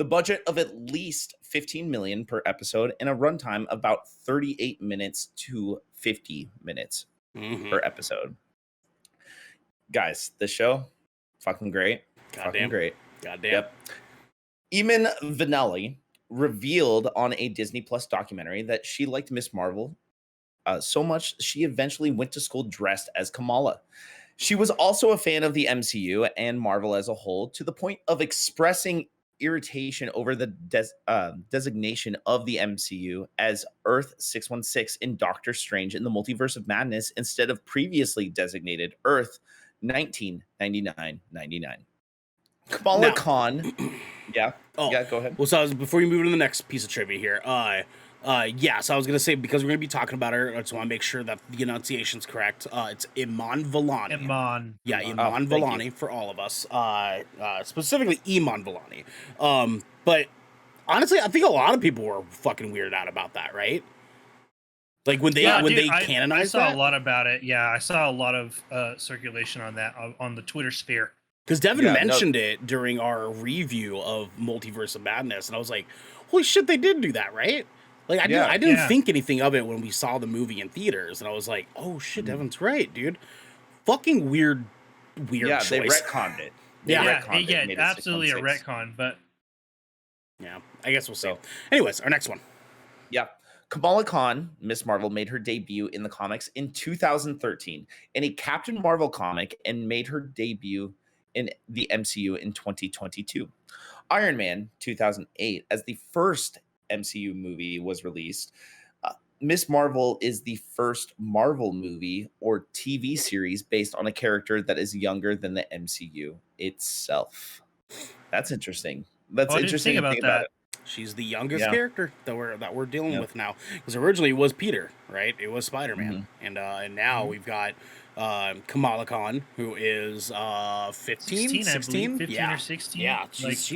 The budget of at least 15 million per episode and a runtime of about 38 minutes to 50 minutes per episode. Guys, this show, fucking great. Fucking great. Goddamn. Yep. Eamon Vanelli revealed on a Disney Plus documentary that she liked Miss Marvel so much she eventually went to school dressed as Kamala. She was also a fan of the MCU and Marvel as a whole, to the point of expressing irritation over the designation of the MCU as Earth 616 in Doctor Strange in the Multiverse of Madness instead of previously designated Earth 1999. Kamala Khan. Yeah. Yeah, go ahead. Well, so before you move to the next piece of trivia here, so I was gonna say, because we're gonna be talking about her, I just want to make sure that the enunciation's correct. It's Iman Vellani. Iman. Yeah, Iman Vellani for all of us. Specifically Iman Vellani. But honestly, I think a lot of people were fucking weirded out about that, right? Like when they canonized I saw that? a lot about it. Yeah, I saw a lot of circulation on that on the Twitter sphere. Because Devin mentioned it during our review of Multiverse of Madness, and I was like, holy shit, they did do that, right? Like, I didn't think anything of it when we saw the movie in theaters, and I was like, oh shit, Devin's right, dude. Fucking weird choice. They retconned it. Absolutely a retcon, but... Yeah, I guess we'll see. Anyways, our next one. Yeah. Kamala Khan, Miss Marvel, made her debut in the comics in 2013 in a Captain Marvel comic and made her debut in the MCU in 2022. Iron Man 2008, as the first MCU movie was released. Miss Marvel is the first Marvel movie or TV series based on a character that is younger than the MCU itself. That's interesting. That's interesting to think about it. She's the youngest character that we're dealing with now, because originally it was Peter, right? It was Spider-Man, and now we've got Kamala Khan, who is 15, 16, 15 or 16. Yeah, she's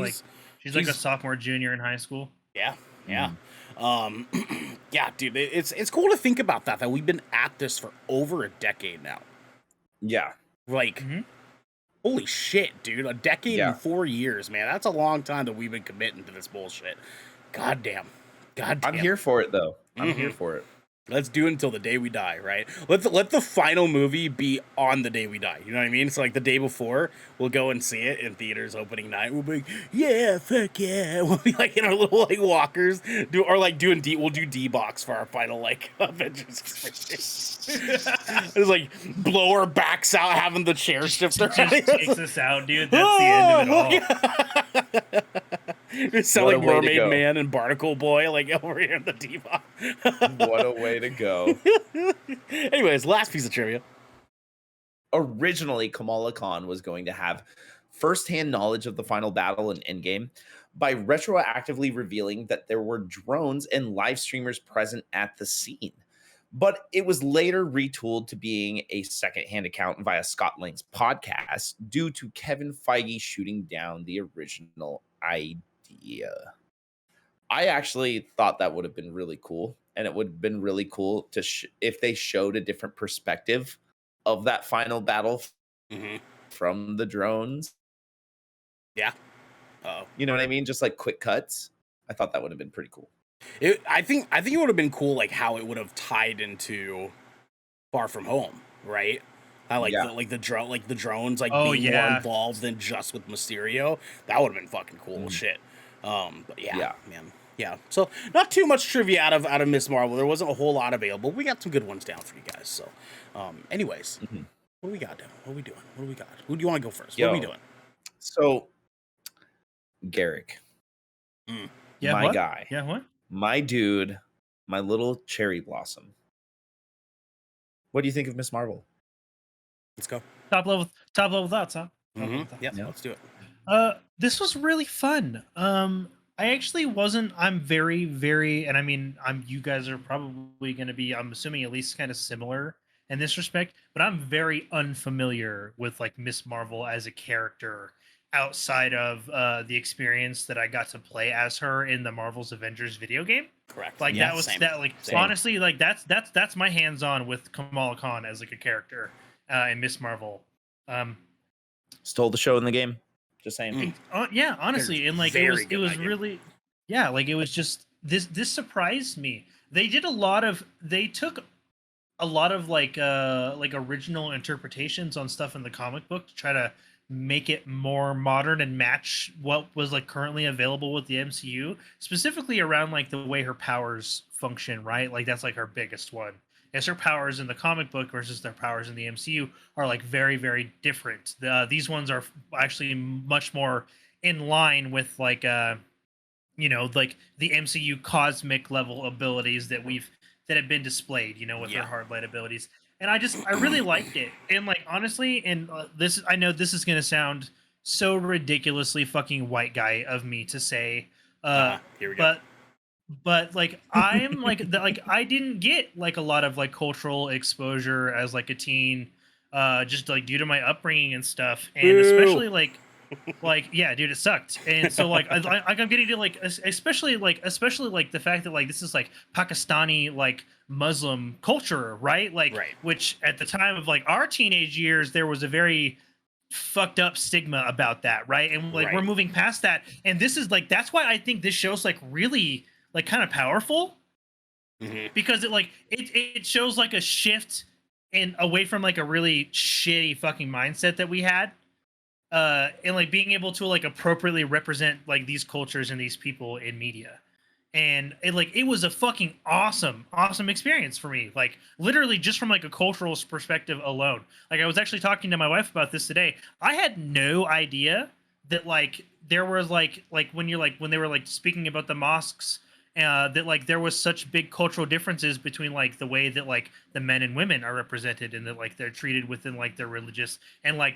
like a sophomore, junior in high school. Yeah. Yeah, dude, it's cool to think about that we've been at this for over a decade now. Yeah. Like, holy shit, dude. A decade and 4 years, man. That's a long time that we've been committing to this bullshit. Goddamn. I'm here for it, though. I'm here for it. Let's do it until the day we die, right? Let the final movie be on the day we die. You know what I mean? So like the day before, we'll go and see it in theaters opening night. We'll be like, yeah, fuck yeah. We'll be like in our little like walkers, we'll do D-box for our final like Avengers. Just like blow our backs out, having the chair shift around. Just takes us out, dude. That's the end of it all. It sound like Mermaid Man and Barnacle Boy, like over here in the D-box. What a way to go. Anyways, last piece of trivia. Originally, Kamala Khan was going to have firsthand knowledge of the final battle in Endgame by retroactively revealing that there were drones and live streamers present at the scene. But it was later retooled to being a secondhand account via Scott Lang's podcast due to Kevin Feige shooting down the original idea. I actually thought that would have been really cool, and it would have been really cool to if they showed a different perspective of that final battle from the drones. Yeah. You know what I mean? Just like quick cuts. I thought that would have been pretty cool. I think it would have been cool, like how it would have tied into Far From Home, right? How the drones like being more involved than just with Mysterio. That would have been fucking cool shit. But man. Yeah. So not too much trivia out of Miss Marvel. There wasn't a whole lot available. We got some good ones down for you guys. So anyways, what do we got down? What are we doing? What do we got? Who do you want to go first? What are we doing? So Garrick. My guy. Yeah, what? My dude, my little cherry blossom. What do you think of Miss Marvel? Let's go. Top level thoughts, huh? Yeah, let's do it. This was really fun. I actually wasn't. I'm very, very, and I mean, you guys are probably going to be, I'm assuming, at least kind of similar in this respect. But I'm very unfamiliar with like Miss Marvel as a character outside of the experience that I got to play as her in the Marvel's Avengers video game. Correct. Like honestly, like that's my hands-on with Kamala Khan as like a character in Miss Marvel. Stole the show in the game. Just saying. Yeah, honestly, and like it was really, yeah, like it was just this surprised me. They took a lot of like original interpretations on stuff in the comic book to try to make it more modern and match what was like currently available with the MCU, specifically around like the way her powers function, right? Like that's like her biggest one. Yes, her powers in the comic book versus their powers in the MCU are like very, very different. These ones are actually much more in line with like like the MCU cosmic level abilities that have been displayed, with her hard light abilities. And I really liked it. And like honestly, and I know this is gonna sound so ridiculously fucking white guy of me to say, here we go. But like I'm like I didn't get like a lot of like cultural exposure as like a teen, just like due to my upbringing and stuff, and especially like yeah, dude, it sucked. And so like I'm getting to like especially like the fact that like this is like Pakistani like Muslim culture, right? Like which at the time of like our teenage years there was a very fucked up stigma about that, right? And like we're moving past that, and this is like that's why I think this show's like really like kind of powerful, because it shows like a shift in away from like a really shitty fucking mindset that we had, and like being able to like appropriately represent like these cultures and these people in media. And it was a fucking awesome experience for me, like literally just from like a cultural perspective alone. Like I was actually talking to my wife about this today. I had no idea that like there was like when they were like speaking about the mosques, that like there was such big cultural differences between like the way that like the men and women are represented, and that like they're treated within like their religious, and like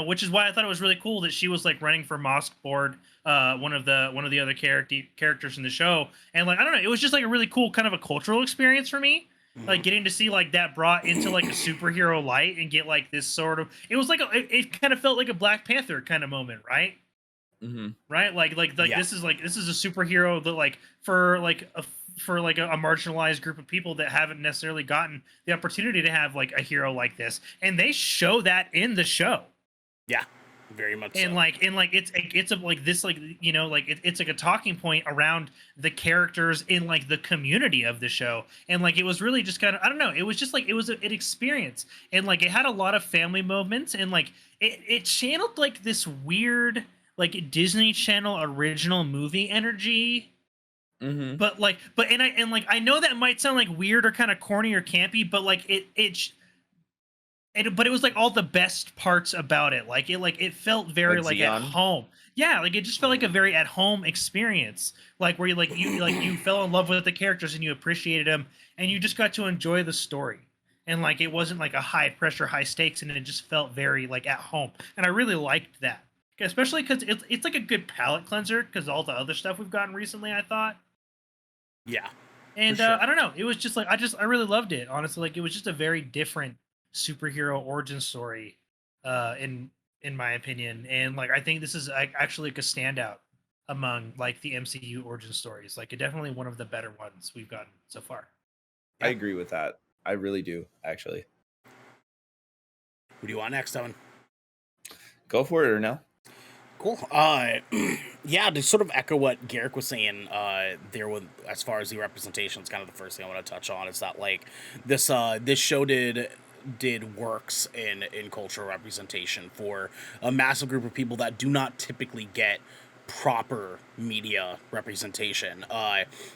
which is why I thought it was really cool that she was like running for mosque board, one of the other characters in the show. And like I don't know, it was just like a really cool kind of a cultural experience for me, like getting to see like that brought into like a superhero light, and get like this sort of, it was like it kind of felt like a Black Panther kind of moment, right? Right, like this is a superhero that like for a marginalized group of people that haven't necessarily gotten the opportunity to have like a hero like this, and they show that in the show. Yeah, very much. And so. It's a like this like it's like a talking point around the characters in like the community of the show. And like it was really just kind of, I don't know, it was just like it was an experience, and like it had a lot of family moments, and like it channeled like this weird like Disney Channel original movie energy. But I know that might sound like weird or kind of corny or campy, but like but it was like all the best parts about it. Like it felt very like at home. Yeah, like it just felt like a very at home experience. Like where you fell in love with the characters and you appreciated them, and you just got to enjoy the story. And like it wasn't like a high pressure, high stakes, and it just felt very like at home. And I really liked that. Especially because it's like a good palate cleanser, because all the other stuff we've gotten recently, I thought. Yeah. And sure. I don't know. It was just like I really loved it. Honestly, like it was just a very different superhero origin story, in my opinion. And like I think this is actually like a standout among like the MCU origin stories. Like definitely one of the better ones we've gotten so far. Yeah. I agree with that. I really do, actually. Who do you want next, Owen? Go for it, or no? Cool. Yeah, to sort of echo what Garrick was saying, there with as far as the representation is kind of the first thing I want to touch on, is that like this show did works in cultural representation for a massive group of people that do not typically get proper media representation,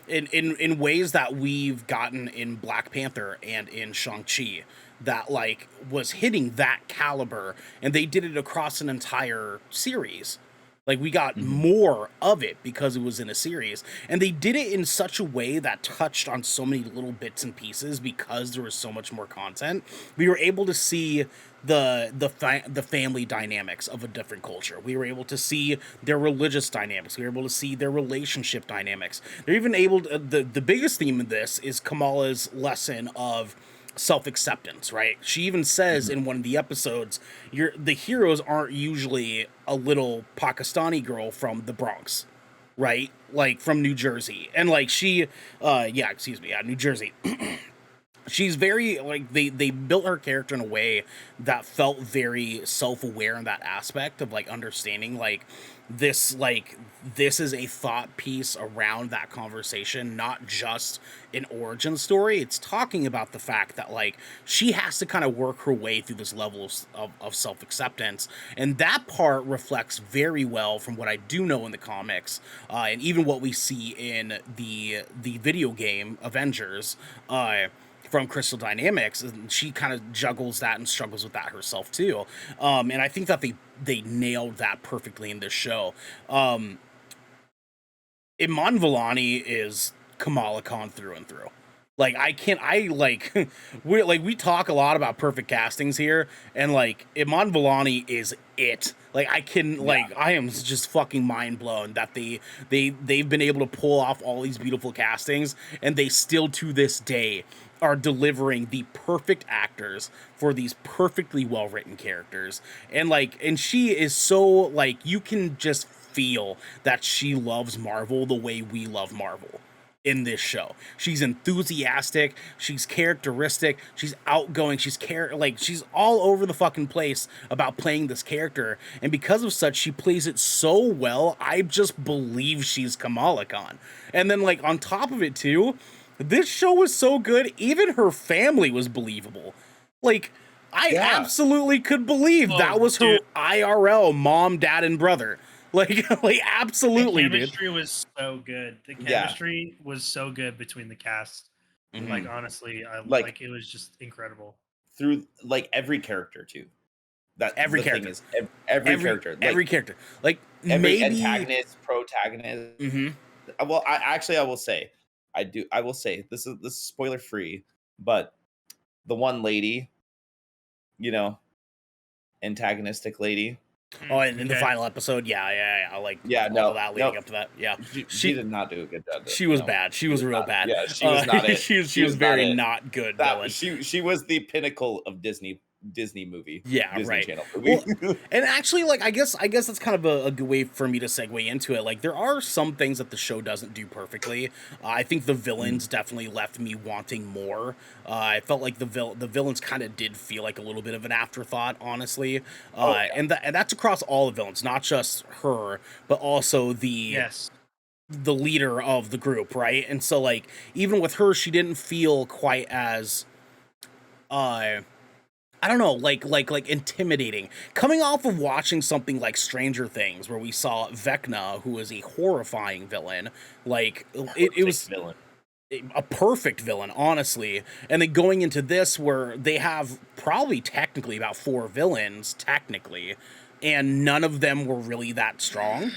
in ways that we've gotten in Black Panther and in Shang-Chi, that like was hitting that caliber, and they did it across an entire series. Like we got more of it because it was in a series, and they did it in such a way that touched on so many little bits and pieces because there was so much more content. We were able to see the family dynamics of a different culture. We were able to see their religious dynamics. We were able to see their relationship dynamics. They're even able to, the biggest theme of this is Kamala's lesson of self-acceptance, right? She even says in one of the episodes, the heroes aren't usually a little Pakistani girl from the Bronx, right? Like from New Jersey. And like New Jersey. she's very like they built her character in a way that felt very self-aware in that aspect of like understanding this is a thought piece around that conversation, not just an origin story. It's talking about the fact that like she has to kind of work her way through this level of self-acceptance, and that part reflects very well from what I do know in the comics, and even what we see in the video game Avengers, from Crystal Dynamics, and she kind of juggles that and struggles with that herself too. And I think that they nailed that perfectly in this show. Iman Vellani is Kamala Khan through and through. Like we talk a lot about perfect castings here, and like Iman Vellani is it. Like I am just fucking mind blown that they've been able to pull off all these beautiful castings, and they still to this day are delivering the perfect actors for these perfectly well written characters. And she is so like, you can just feel that she loves Marvel the way we love Marvel in this show. She's enthusiastic, she's characteristic, she's outgoing, she's all over the fucking place about playing this character, and because of such, she plays it so well. I just believe she's Kamala Khan. And then like on top of it too, this show was so good, even her family was believable. Like, I absolutely could believe that was her IRL mom, dad, and brother. Like absolutely, the chemistry was so good. The chemistry was so good between the cast. Mm-hmm. Like, honestly, like it was just incredible. Through, like, every character, too. That every character. Thing is, every character. Like, every character. Like, every maybe... antagonist, protagonist. Mm-hmm. Well, I will say, I will say, this is spoiler free, but the one lady, you know, antagonistic lady. Oh, and in the final episode, I like all that leading up to that. Yeah, she did not do a good job. She was bad. She was real bad. Yeah, she was not it. she was very not good. She was the pinnacle of Disney movie. Yeah, Disney right. Channel movie. Well, and actually, like, I guess that's kind of a good way for me to segue into it. Like, there are some things that the show doesn't do perfectly. I think the villains definitely left me wanting more. I felt like the villains kind of did feel like a little bit of an afterthought, honestly. And that's across all the villains, not just her, but also the leader of the group, right? And so, like, even with her, she didn't feel quite as I don't know, like intimidating. Coming off of watching something like Stranger Things, where we saw Vecna, who is a horrifying villain, like it was a perfect villain, honestly. And then going into this, where they have probably technically about 4 villains, technically, and none of them were really that strong.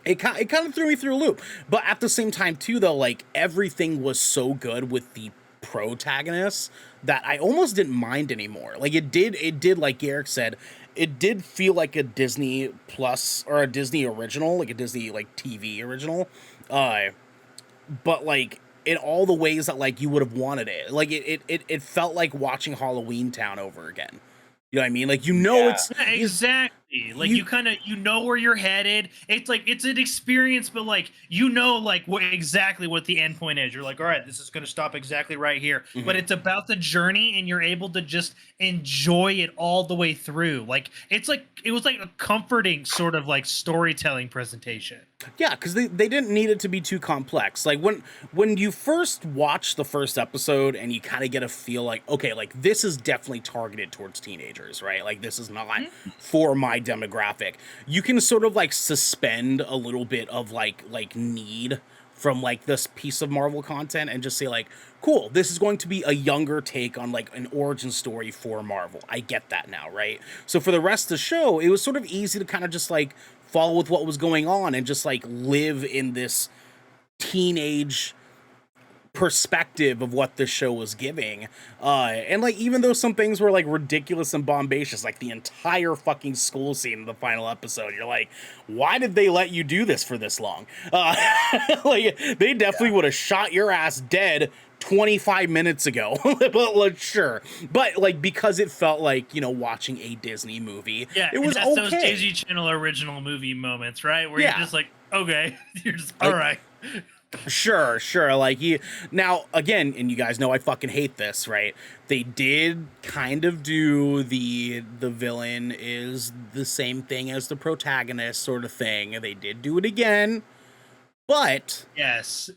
It kind of threw me through a loop. But at the same time, too, though, like, everything was so good with the protagonists that I almost didn't mind anymore. Like, it did, like Garrick said, it did feel like a Disney Plus or a Disney original, like a Disney, like, TV original. But, like, in all the ways that, like, you would have wanted it. Like, it felt like watching Halloween Town over again. You know what I mean? Like, it's... Exactly. Like, you know where you're headed. It's like, it's an experience, but like, like exactly what the end point is. You're like, all right, this is going to stop exactly right here. Mm-hmm. But it's about the journey, and you're able to just enjoy it all the way through. Like, it was like a comforting sort of like storytelling presentation. Yeah, because they didn't need it to be too complex. Like, when you first watch the first episode and you kind of get a feel like, okay, like, this is definitely targeted towards teenagers, right? Like, this is not for my demographic. You can sort of like suspend a little bit of like need from like this piece of Marvel content and just say like, cool, this is going to be a younger take on like an origin story for Marvel. I get that now, right? So for the rest of the show, it was sort of easy to kind of just like follow with what was going on and just like live in this teenage perspective of what the show was giving. And like, even though some things were like ridiculous and bombacious, like the entire fucking school scene in the final episode, you're like, why did they let you do this for this long? Like, they definitely would have shot your ass dead 25 minutes ago. But like, sure. But like, because it felt like, watching a Disney movie, it was that's those Disney Channel original movie moments, right? Where you're just like, okay, you're just all right. Sure. Like you now again, and you guys know I fucking hate this, right? They did kind of do the villain is the same thing as the protagonist sort of thing. They did do it again, but Yes.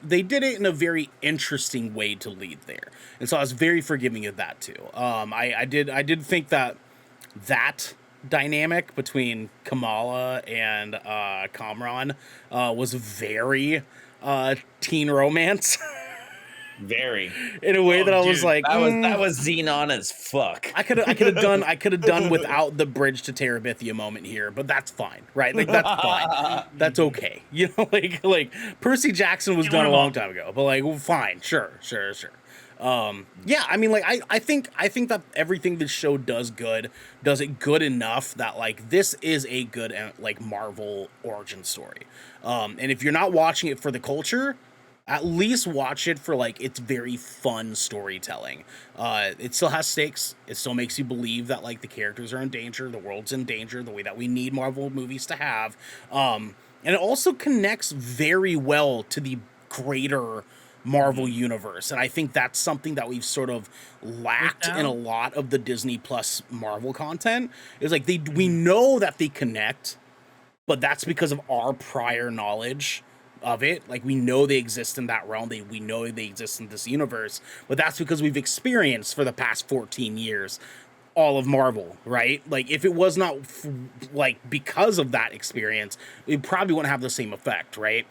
they did it in a very interesting way to lead there, and so I was very forgiving of that too. I did think that dynamic between Kamala and Kamran was very teen romance Very. in a way that I was dude, like, That was Xenon as fuck. I could have done without the bridge to Terabithia moment here, but that's fine, right? Like that's fine, that's okay. You know, like Percy Jackson was done a long time ago, but like fine, sure. Yeah, I mean, like I think that everything this show does it good enough that like this is a good like Marvel origin story. And if you're not watching it for the culture, at least watch it for like its very fun storytelling. It still has stakes. It still makes you believe that like the characters are in danger, the world's in danger, the way that we need Marvel movies to have. And it also connects very well to the greater Marvel universe, and I think that's something that we've sort of lacked in a lot of the Disney Plus Marvel content. Is like we know that they connect, but that's because of our prior knowledge of it. Like we know they exist in that realm. We know they exist in this universe, but that's because we've experienced for the past 14 years all of Marvel, right? Like if it was not like because of that experience, it probably wouldn't have the same effect, right?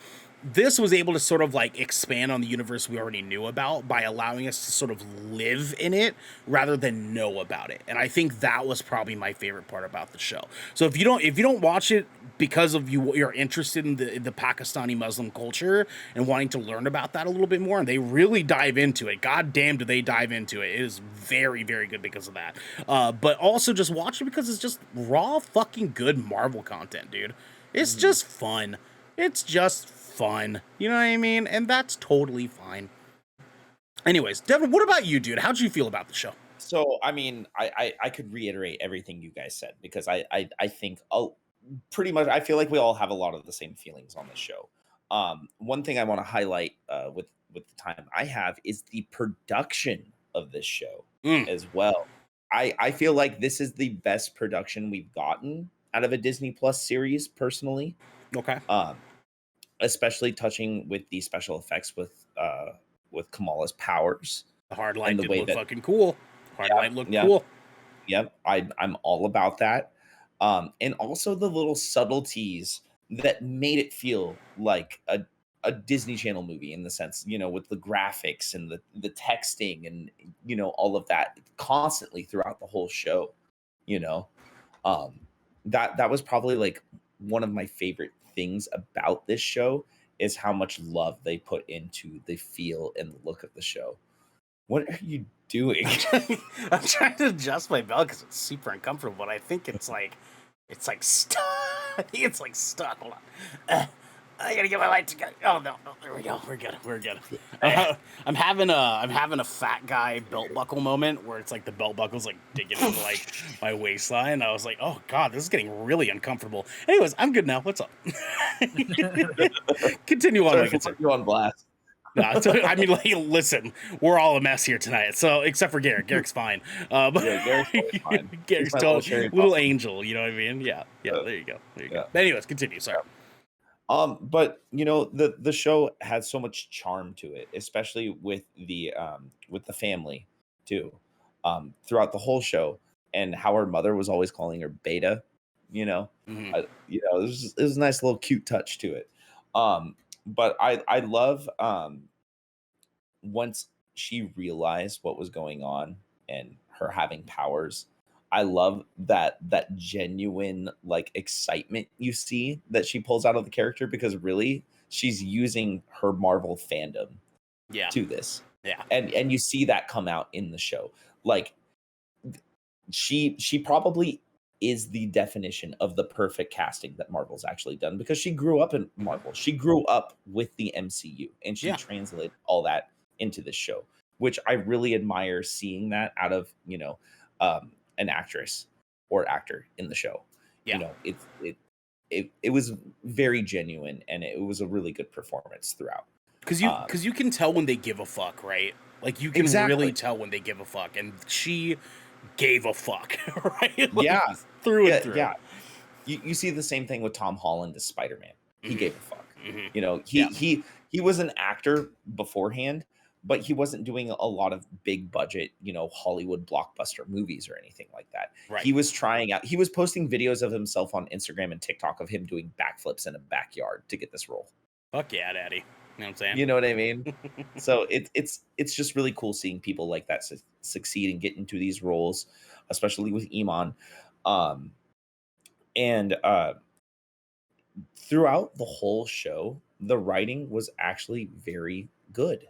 This was able to sort of like expand on the universe we already knew about by allowing us to sort of live in it rather than know about it. And I think that was probably my favorite part about the show. So if you don't watch it because of you're interested in the Pakistani Muslim culture and wanting to learn about that a little bit more, and they really dive into it. God damn, do they dive into it. It is very, very good because of that. But also just watch it because it's just raw fucking good Marvel content, dude. It's just fun. It's just fun. You know what I mean? And that's totally fine. Anyways, Devin, what about you, dude? How'd you feel about the show? So, I mean, I could reiterate everything you guys said because I think pretty much I feel like we all have a lot of the same feelings on this show. One thing I want to highlight with the time I have is the production of this show as well. I feel like this is the best production we've gotten out of a Disney Plus series, personally. Okay. Especially touching with the special effects with Kamala's powers. The hard light and the did way look that fucking cool. Hard light looked cool. Yep, I'm all about that. And also the little subtleties that made it feel like a Disney Channel movie in the sense, with the graphics and the texting and all of that constantly throughout the whole show. You know, that was probably like one of my favorite things about this show is how much love they put into the feel and the look of the show. What are you doing? I'm trying to adjust my belt because it's super uncomfortable, but I think it's like stuck. I think it's like stuck. Hold on. I gotta get my light together. Oh no, there we go. We're good. I'm having a fat guy belt buckle moment where it's like the belt buckle's like digging into like my waistline. I was like, oh god, this is getting really uncomfortable. Anyways, I'm good now. What's up? Continue on. You on blast. No, I mean, like, listen, we're all a mess here tonight. So, except for Garrick. Garrick's fine. Garrick's fine. Garrick's little angel. You know what I mean? Yeah. There you go. But anyways, continue. Sorry. But the show had so much charm to it, especially with the family too. Throughout the whole show, and how her mother was always calling her Beta. It was a nice little cute touch to it. But I love once she realized what was going on and her having powers. I love that genuine like excitement you see that she pulls out of the character because really she's using her Marvel fandom to this. Yeah. And you see that come out in the show. Like she probably is the definition of the perfect casting that Marvel's actually done because she grew up in Marvel. She grew up with the MCU and she translated all that into this show, which I really admire seeing that out of, an actress or actor in the show. Yeah. it was very genuine, and it was a really good performance throughout. Because you can tell when they give a fuck, right? Like you can Exactly. really tell when they give a fuck, and she gave a fuck, right? Like, Yeah. through Yeah, and through. yeah. You see the same thing with Tom Holland as Spider-Man. He gave a fuck. You know, Yeah. he was an actor beforehand, but he wasn't doing a lot of big budget, you know, Hollywood blockbuster movies or anything like that. Right. He was trying out. He was posting videos of himself on Instagram and TikTok of him doing backflips in a backyard to get this role. Fuck yeah, daddy. You know what I'm saying? You know what I mean? So it's just really cool seeing people like that succeed and get into these roles, especially with Iman. And throughout the whole show, the writing was actually very good.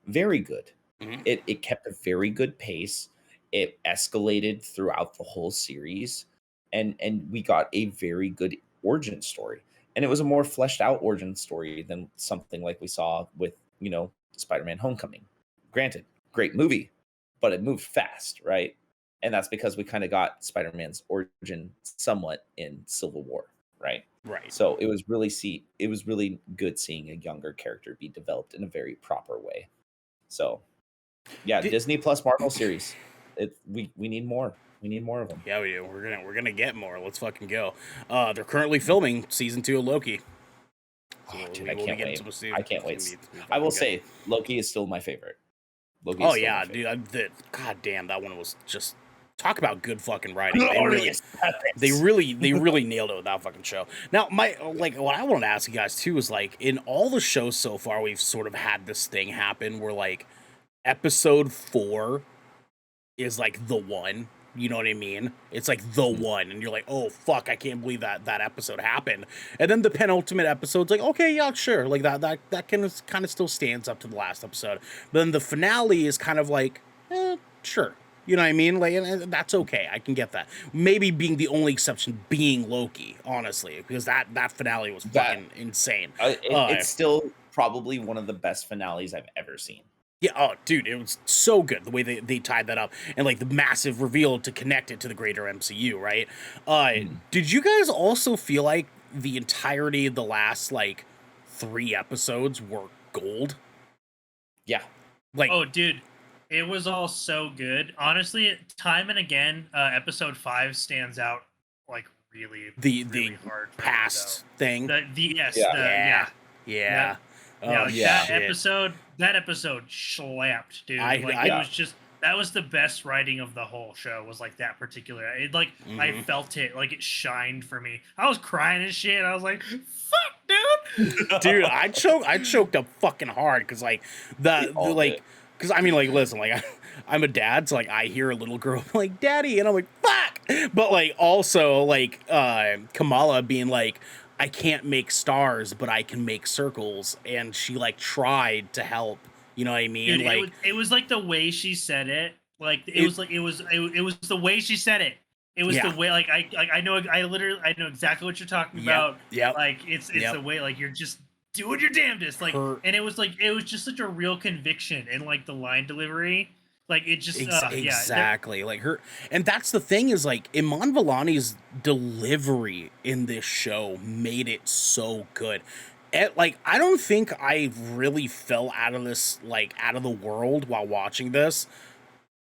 Very good. Mhm. It kept a very good pace. It escalated throughout the whole series, and we got a very good origin story. And it was a more fleshed out origin story than something like we saw with, you know, Spider-Man Homecoming. Granted, great movie, but it moved fast, right? And that's because we kind of got Spider-Man's origin somewhat in Civil War, right? Right. So it was really good seeing a younger character be developed in a very proper way. So yeah, Disney Plus Marvel series. We need more. We need more of them. Yeah, we do. We're gonna get more. Let's fucking go. They're currently filming season 2 of Loki. So Oh, dude, we I will be can't getting wait. some soon. I can't wait. It's gonna be I will fucking say Loki is still my favorite. Loki good. is Oh still my yeah, favorite. dude. God damn, that one was just talk about good fucking writing. Glorious They really nailed it with that fucking show. Now, what I want to ask you guys too is like in all the shows so far, we've sort of had this thing happen where like episode 4 is like the one. You know what I mean? It's like the one, and you're like, oh fuck, I can't believe that episode happened. And then the penultimate episode's like, okay, yeah, sure, like that kind of still stands up to the last episode. But then the finale is kind of like, sure. You know what I mean? Like, and that's okay. I can get that. Maybe being the only exception being Loki, honestly, because that finale was fucking insane. It's still probably one of the best finales I've ever seen. Yeah, oh, dude, it was so good the way they tied that up and like the massive reveal to connect it to the greater MCU, right? Did you guys also feel like the entirety of the last like 3 episodes were gold? Yeah. Like, oh, dude, it was all so good. Honestly, time and again, episode 5 stands out like really hard for past thing. Yeah. That episode slapped, dude. It was just that was the best writing of the whole show. Was like that particular. It like I felt it, like it shined for me. I was crying and shit. I was like, "Fuck, dude!" Dude, I choked up fucking hard because like because I mean like listen like I'm a dad, so like I hear a little girl like "Daddy," and I'm like "Fuck," but like also like Kamala being like, I can't make stars, but I can make circles. And she like tried to help. You know what I mean? Dude, like it was like the way she said it. Like it was the way she said it. It was the way like I know exactly what you're talking about. Yeah. Like it's the way like you're just doing your damnedest. Like and it was just such a real conviction and like the line delivery. Like it just exactly like her, and that's the thing is like Iman Vellani's delivery in this show made it so good. Like I don't think I really fell out of the world while watching this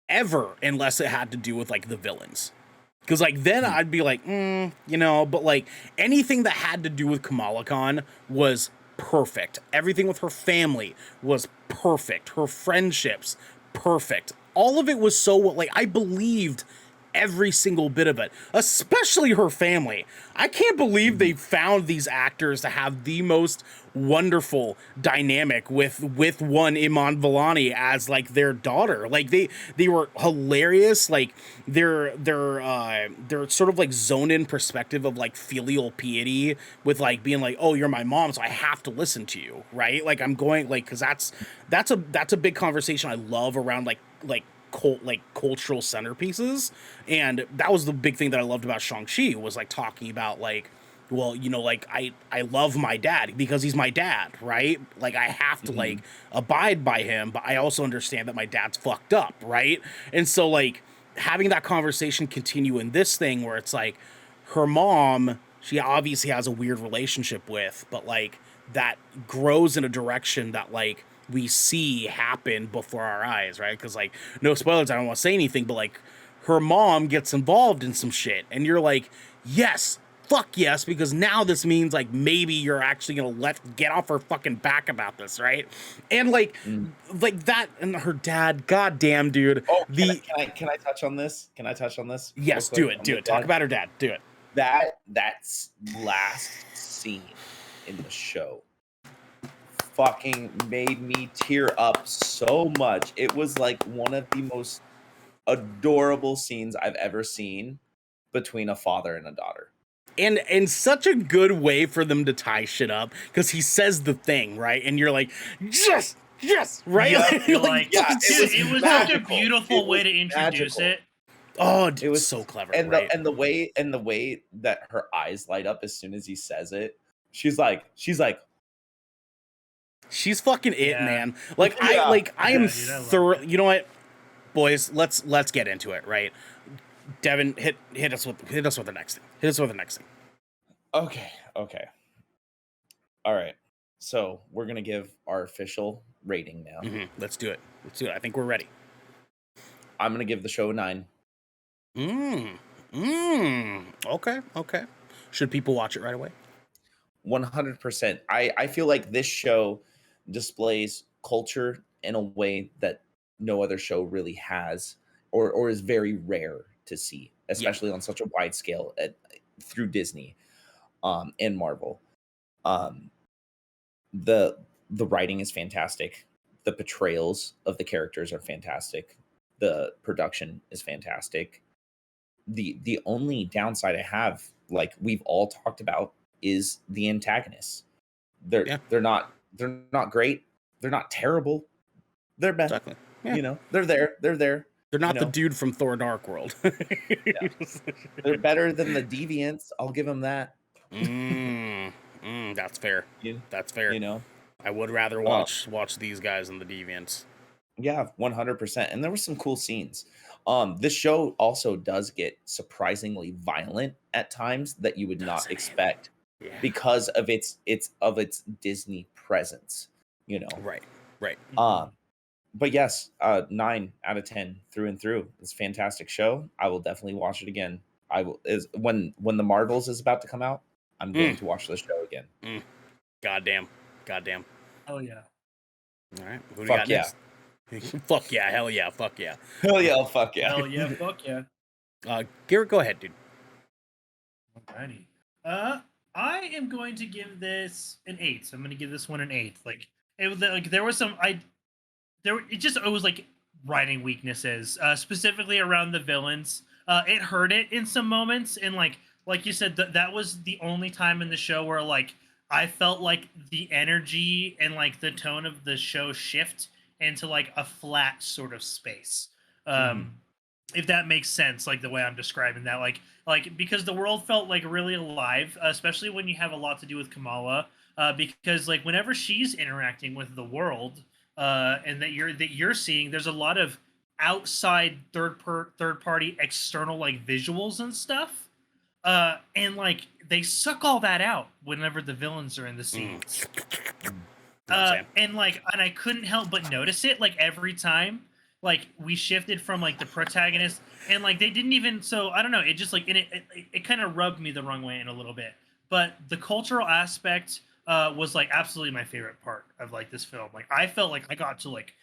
ever, unless it had to do with like the villains. Because like then I'd be like, you know, but like anything that had to do with Kamala Khan was perfect. Everything with her family was perfect. Her friendships. Perfect. All of it was so like I believed every single bit of it, especially her family. I can't believe they found these actors to have the most wonderful dynamic with one Iman Vellani as like their daughter. Like they were hilarious. Like they're sort of like zoned in perspective of like filial piety with like being like, oh, you're my mom, so I have to listen to you, right? Like I'm going like because that's a big conversation I love around like cultural centerpieces, and that was the big thing that I loved about Shang-Chi was like talking about like, well, you know, like I love my dad because he's my dad, right? Like I have to like abide by him, but I also understand that my dad's fucked up, right? And so like having that conversation continue in this thing where it's like her mom she obviously has a weird relationship with, but like that grows in a direction that like we see happen before our eyes, right? Because like no spoilers, I don't want to say anything, but like her mom gets involved in some shit, and you're like, yes, fuck yes, because now this means like maybe you're actually gonna get off her fucking back about this, right? And like that and her dad, goddamn dude. Oh, The can I touch on this? Can I touch on this? real yes, quick do it, on do the it. Talk dad? about her dad, do it. That's last scene in the show fucking made me tear up so much. It was like one of the most adorable scenes I've ever seen between a father and a daughter. And such a good way for them to tie shit up because he says the thing, right? And you're like, yes, right? Yep, you're like, yeah, dude, it was such a beautiful way to introduce magical. it. Oh, dude, It was so clever, and right? the way that her eyes light up as soon as he says it, she's like, she's fucking it, Yeah. man. Like Yeah. I am dude, I love thorough. You know what, boys? Let's get into it, right? Devin, hit us with the next thing. Hit us with the next thing. okay. All right. So we're gonna give our official rating now. Let's do it. I think we're ready. I'm gonna give the show a 9. Okay. Should people watch it right away? 100%. I feel like this show displays culture in a way that no other show really has, or is very rare to see, especially on such a wide scale through Disney, and Marvel. The writing is fantastic. The portrayals of the characters are fantastic. The production is fantastic. The only downside I have, like we've all talked about, is the antagonists. They're not great. They're not terrible. They're bad. Exactly. Yeah. You know, they're there. They're not the dude from Thor: Dark World. They're better than the Deviants. I'll give them that. That's fair. That's fair. You know, I would rather watch these guys than the Deviants. Yeah, 100%. And there were some cool scenes. This show also does get surprisingly violent at times that you would not expect because of its Disney presence, you know. Right. But yes, 9 out of 10 through and through. It's a fantastic show. I will definitely watch it again. I will when the Marvels is about to come out, I'm going to watch the show again. Goddamn. Oh yeah. All right. Who do Fuck you yeah. got next? Fuck yeah. Hell yeah. Fuck yeah. Hell yeah. Fuck yeah. Hell yeah. Fuck yeah. Garrett, go ahead, dude. Alrighty. I am going to give this an 8. So I'm going to give this one an 8. Like it was like there was some it was like writing weaknesses, specifically around the villains. It hurt it in some moments, and like you said, that was the only time in the show where like I felt like the energy and like the tone of the show shift into like a flat sort of space. If that makes sense, like the way I'm describing that, like because the world felt like really alive, especially when you have a lot to do with Kamala, because like whenever she's interacting with the world, and that you're seeing, there's a lot of outside third party external like visuals and stuff, and like they suck all that out whenever the villains are in the scenes. And I couldn't help but notice it like every time like we shifted from like the protagonist, and like they didn't even, so I don't know, it just like it kind of rubbed me the wrong way in a little bit, but the cultural aspect was like absolutely my favorite part of like this film. Like I felt like I got to like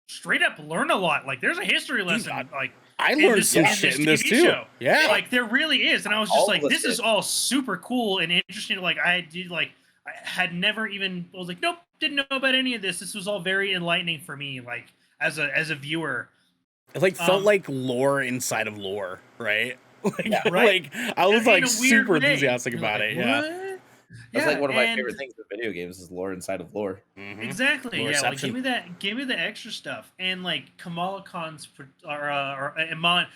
straight up learn a lot. Like there's a history lesson. Like I learned some shit in this too. Show. Yeah, like there really is, and I was just like, this is all super cool and interesting. Like I had never even, I was like, nope, didn't know about any of this. This was all very enlightening for me. Like as a viewer, it like felt like lore inside of lore, right? Like, yeah, right. Like I was like super enthusiastic about it. Yeah. That's like one of my favorite things with video games is lore inside of lore. Exactly. Yeah. Like give me the extra stuff. And like Kamala Khan's Kamala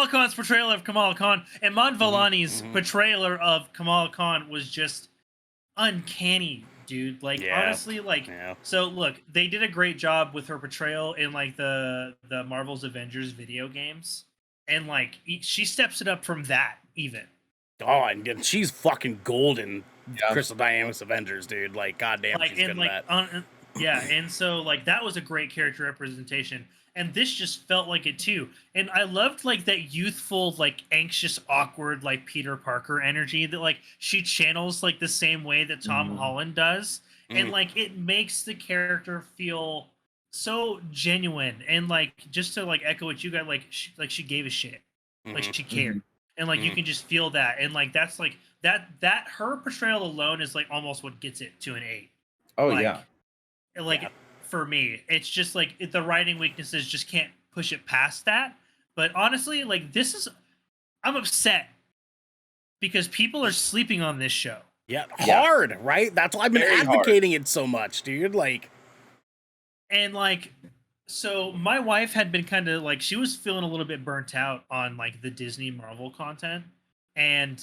Khan's portrayal of Kamala Khan, Iman Vellani's portrayal of Kamala Khan was just uncanny, dude. Like honestly, like so look, they did a great job with her portrayal in like the Marvel's Avengers video games. And like she steps it up from that even. Oh, and she's fucking golden. Yeah. Crystal Dynamics Avengers, dude. Like, goddamn, Like she's good and at like that. yeah, and so like that was a great character representation, and this just felt like it too. And I loved like that youthful, like anxious, awkward, like Peter Parker energy that like she channels like the same way that Tom Holland does, and like it makes the character feel so genuine. And like just to like echo what you got, like she gave a shit, like she cared, and like you can just feel that, and like that's like that her portrayal alone is like almost what gets it to an 8. Oh Like, yeah. like for me, it's just like the writing weaknesses just can't push it past that. But honestly, like I'm upset because people are sleeping on this show. Yeah, hard, right? That's why I've been Very advocating it so much, dude. Like, And like, so my wife had been kind of like, she was feeling a little bit burnt out on like the Disney Marvel content. And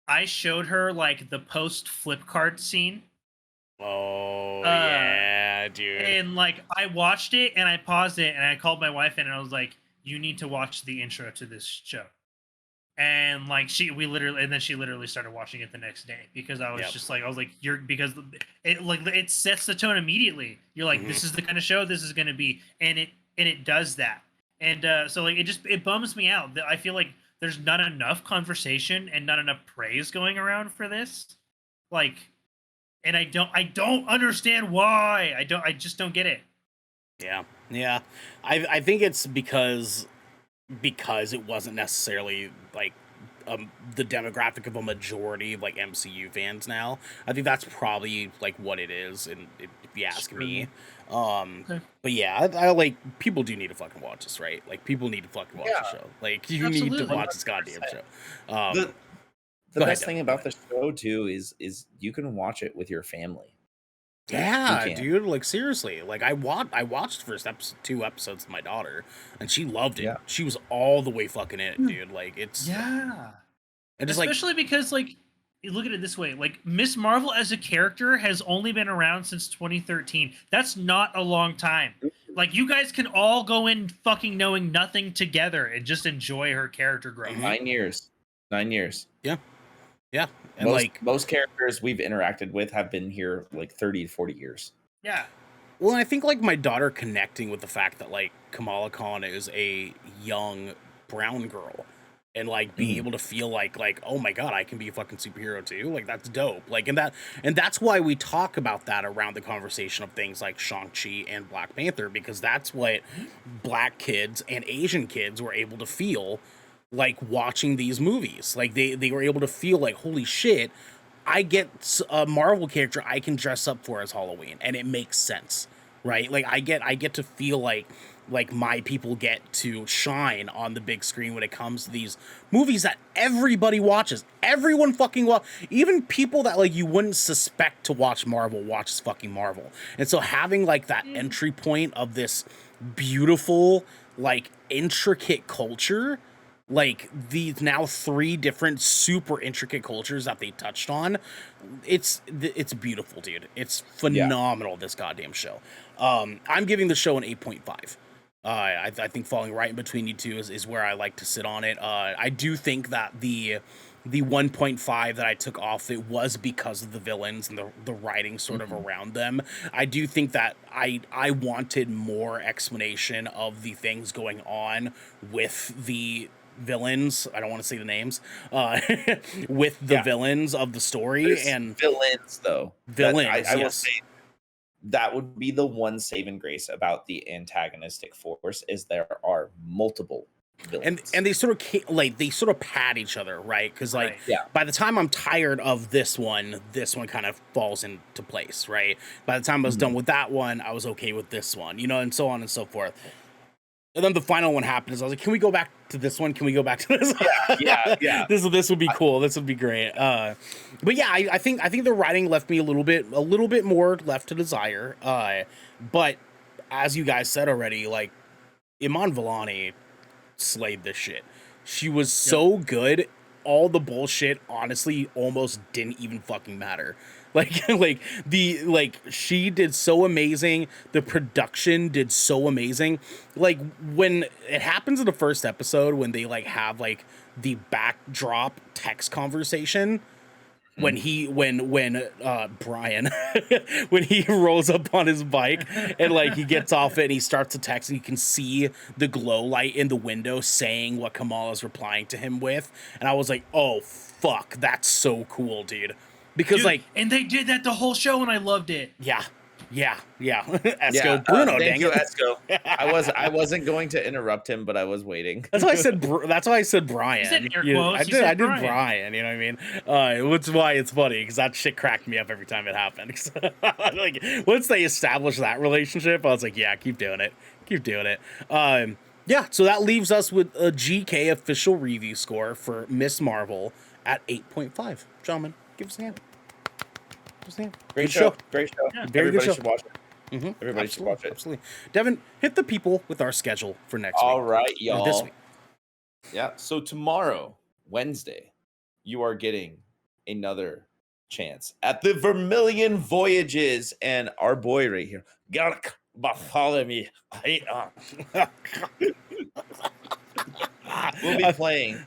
I showed her like the post flip card scene. oh yeah, dude. And like I watched it and I paused it and I called my wife in and I was like, you need to watch the intro to this show. And like she literally started watching it the next day because I was just like, I was like, because it sets the tone immediately. You're like, this is the kind of show this is gonna be, and it does that. And so like it bums me out that I feel like there's not enough conversation and not enough praise going around for this. Like, and I don't understand why. I just don't get it. Yeah. I think it's because it wasn't necessarily like the demographic of a majority of like MCU fans now. I think that's probably like what it is, and if you ask me. But yeah, I like, people do need to fucking watch this, right? Like, people need to fucking watch the show. Like, you need to watch this goddamn show. The best thing about the show too is you can watch it with your family. Yeah, dude. Like, seriously. Like, I watched the first 2 episodes with my daughter, and she loved it. Yeah. She was all the way fucking in it, dude. Like, it's and just especially like, because like you look at it this way, like Miss Marvel as a character has only been around since 2013. That's not a long time. Like, you guys can all go in fucking knowing nothing together and just enjoy her character growth. 9 years. 9 years. Yeah. And most characters we've interacted with have been here like 30 to 40 years. Yeah. Well, I think like my daughter connecting with the fact that like Kamala Khan is a young brown girl, and like being able to feel like, oh my god, I can be a fucking superhero too. Like, that's dope. Like, and that's why we talk about that around the conversation of things like Shang-Chi and Black Panther, because that's what black kids and Asian kids were able to feel like watching these movies. Like, they were able to feel like, holy shit, I get a Marvel character I can dress up for as Halloween, and it makes sense, right? Like, I get to feel like my people get to shine on the big screen when it comes to these movies that everybody watches. Everyone fucking even people that like you wouldn't suspect to watch Marvel watches fucking Marvel. And so having like that entry point of this beautiful, like, intricate culture, like these now 3 different super intricate cultures that they touched on, it's beautiful, dude. It's phenomenal, this goddamn show. I'm giving the show an 8.5. I think falling right in between you two is where I like to sit on it. I do think that the 1.5 that I took off it was because of the villains and the writing sort of around them. I do think that I wanted more explanation of the things going on with the villains. I don't want to say the names. With the villains of the story. There's and villains though. Villains, I will say that would be the one saving grace about the antagonistic force, is there are multiple villains. And they sort of pad each other, right? Because by the time I'm tired of this one kind of falls into place, right? By the time I was done with that one, I was okay with this one, and so on and so forth. And then the final one happened. I was like, can we go back to this one? Can we go back to this? Yeah. This would be cool. This would be great. But yeah, I think the writing left me a little bit more left to desire. But as you guys said already, like, Iman Vellani slayed this shit. She was so good. All the bullshit, honestly, almost didn't even fucking matter. Like she did so amazing. The production did so amazing. Like when it happens in the first episode when they like have like the backdrop text conversation when Brian when he rolls up on his bike and like he gets off it and he starts to text and you can see the glow light in the window saying what Kamala's replying to him with, and I was like, oh fuck, that's so cool, dude. Because Dude, like, and they did that the whole show and I loved it. yeah. Esco, Bruno, thank dang you, it. Esco. I wasn't going to interrupt him, but I was waiting. That's why I said. That's why I said Brian. You said air You know, quotes, I you did. said I did Brian. Brian. You know what I mean? Which is why it's funny because that shit cracked me up every time it happened. Like once they established that relationship, I was like, yeah, keep doing it. Yeah. So that leaves us with a GK official review score for Miss Marvel at 8.5. Gentlemen, give us a hand. Great show. Great show. Yeah. Very good Everybody show. should watch it. Mm-hmm. Everybody should watch it. Absolutely. Devin, hit the people with our schedule for next All week. right, Or y'all. this week. Yeah. So tomorrow, Wednesday, you are getting another chance at the Vermilion Voyages, and our boy right here, Gark Bartholomew, will be playing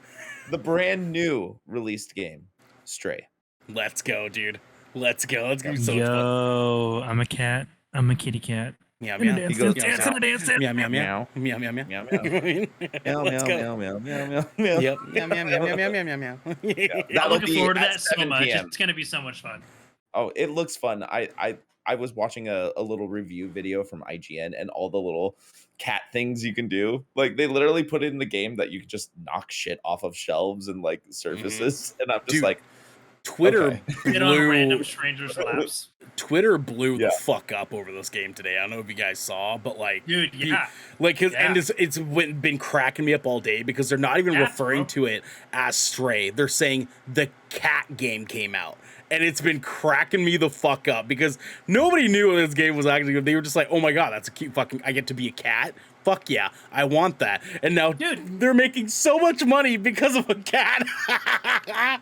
the brand new released game, Stray. Let's go, dude. Let's go. It's gonna be so much fun. Yo, I'm a cat. I'm a kitty cat. Meow I'm meow. gonna He goes, dance, I'm gonna dance. Meow meow meow. Meow. Meow meow meow. Meow, meow. Meow, Let's go. meow, meow, meow, meow, meow. Yep. Meow meow meow meow meow meow meow meow. Yeah, I'm that'll looking be forward to at that so 7 much. p.m. It's gonna be so much fun. Oh, it looks fun. I was watching a little review video from IGN and all the little cat things you can do. Like they literally put it in the game that you can just knock shit off of shelves and like surfaces. And I'm just Dude, like, Twitter okay. Get on blew. random strangers' laps. Twitter blew Yeah. the fuck up over this game today. I don't know if you guys saw, but like, Dude, yeah. like, Yeah. and it's been cracking me up all day because they're not even Yeah, referring bro. to it as Stray. They're saying the cat game came out, and it's been cracking me the fuck up because nobody knew this game was actually good. They were just like, oh my god, that's a cute fucking. I get to be a cat. Fuck yeah, I want that. And now, Dude. they're making so much money because of a cat.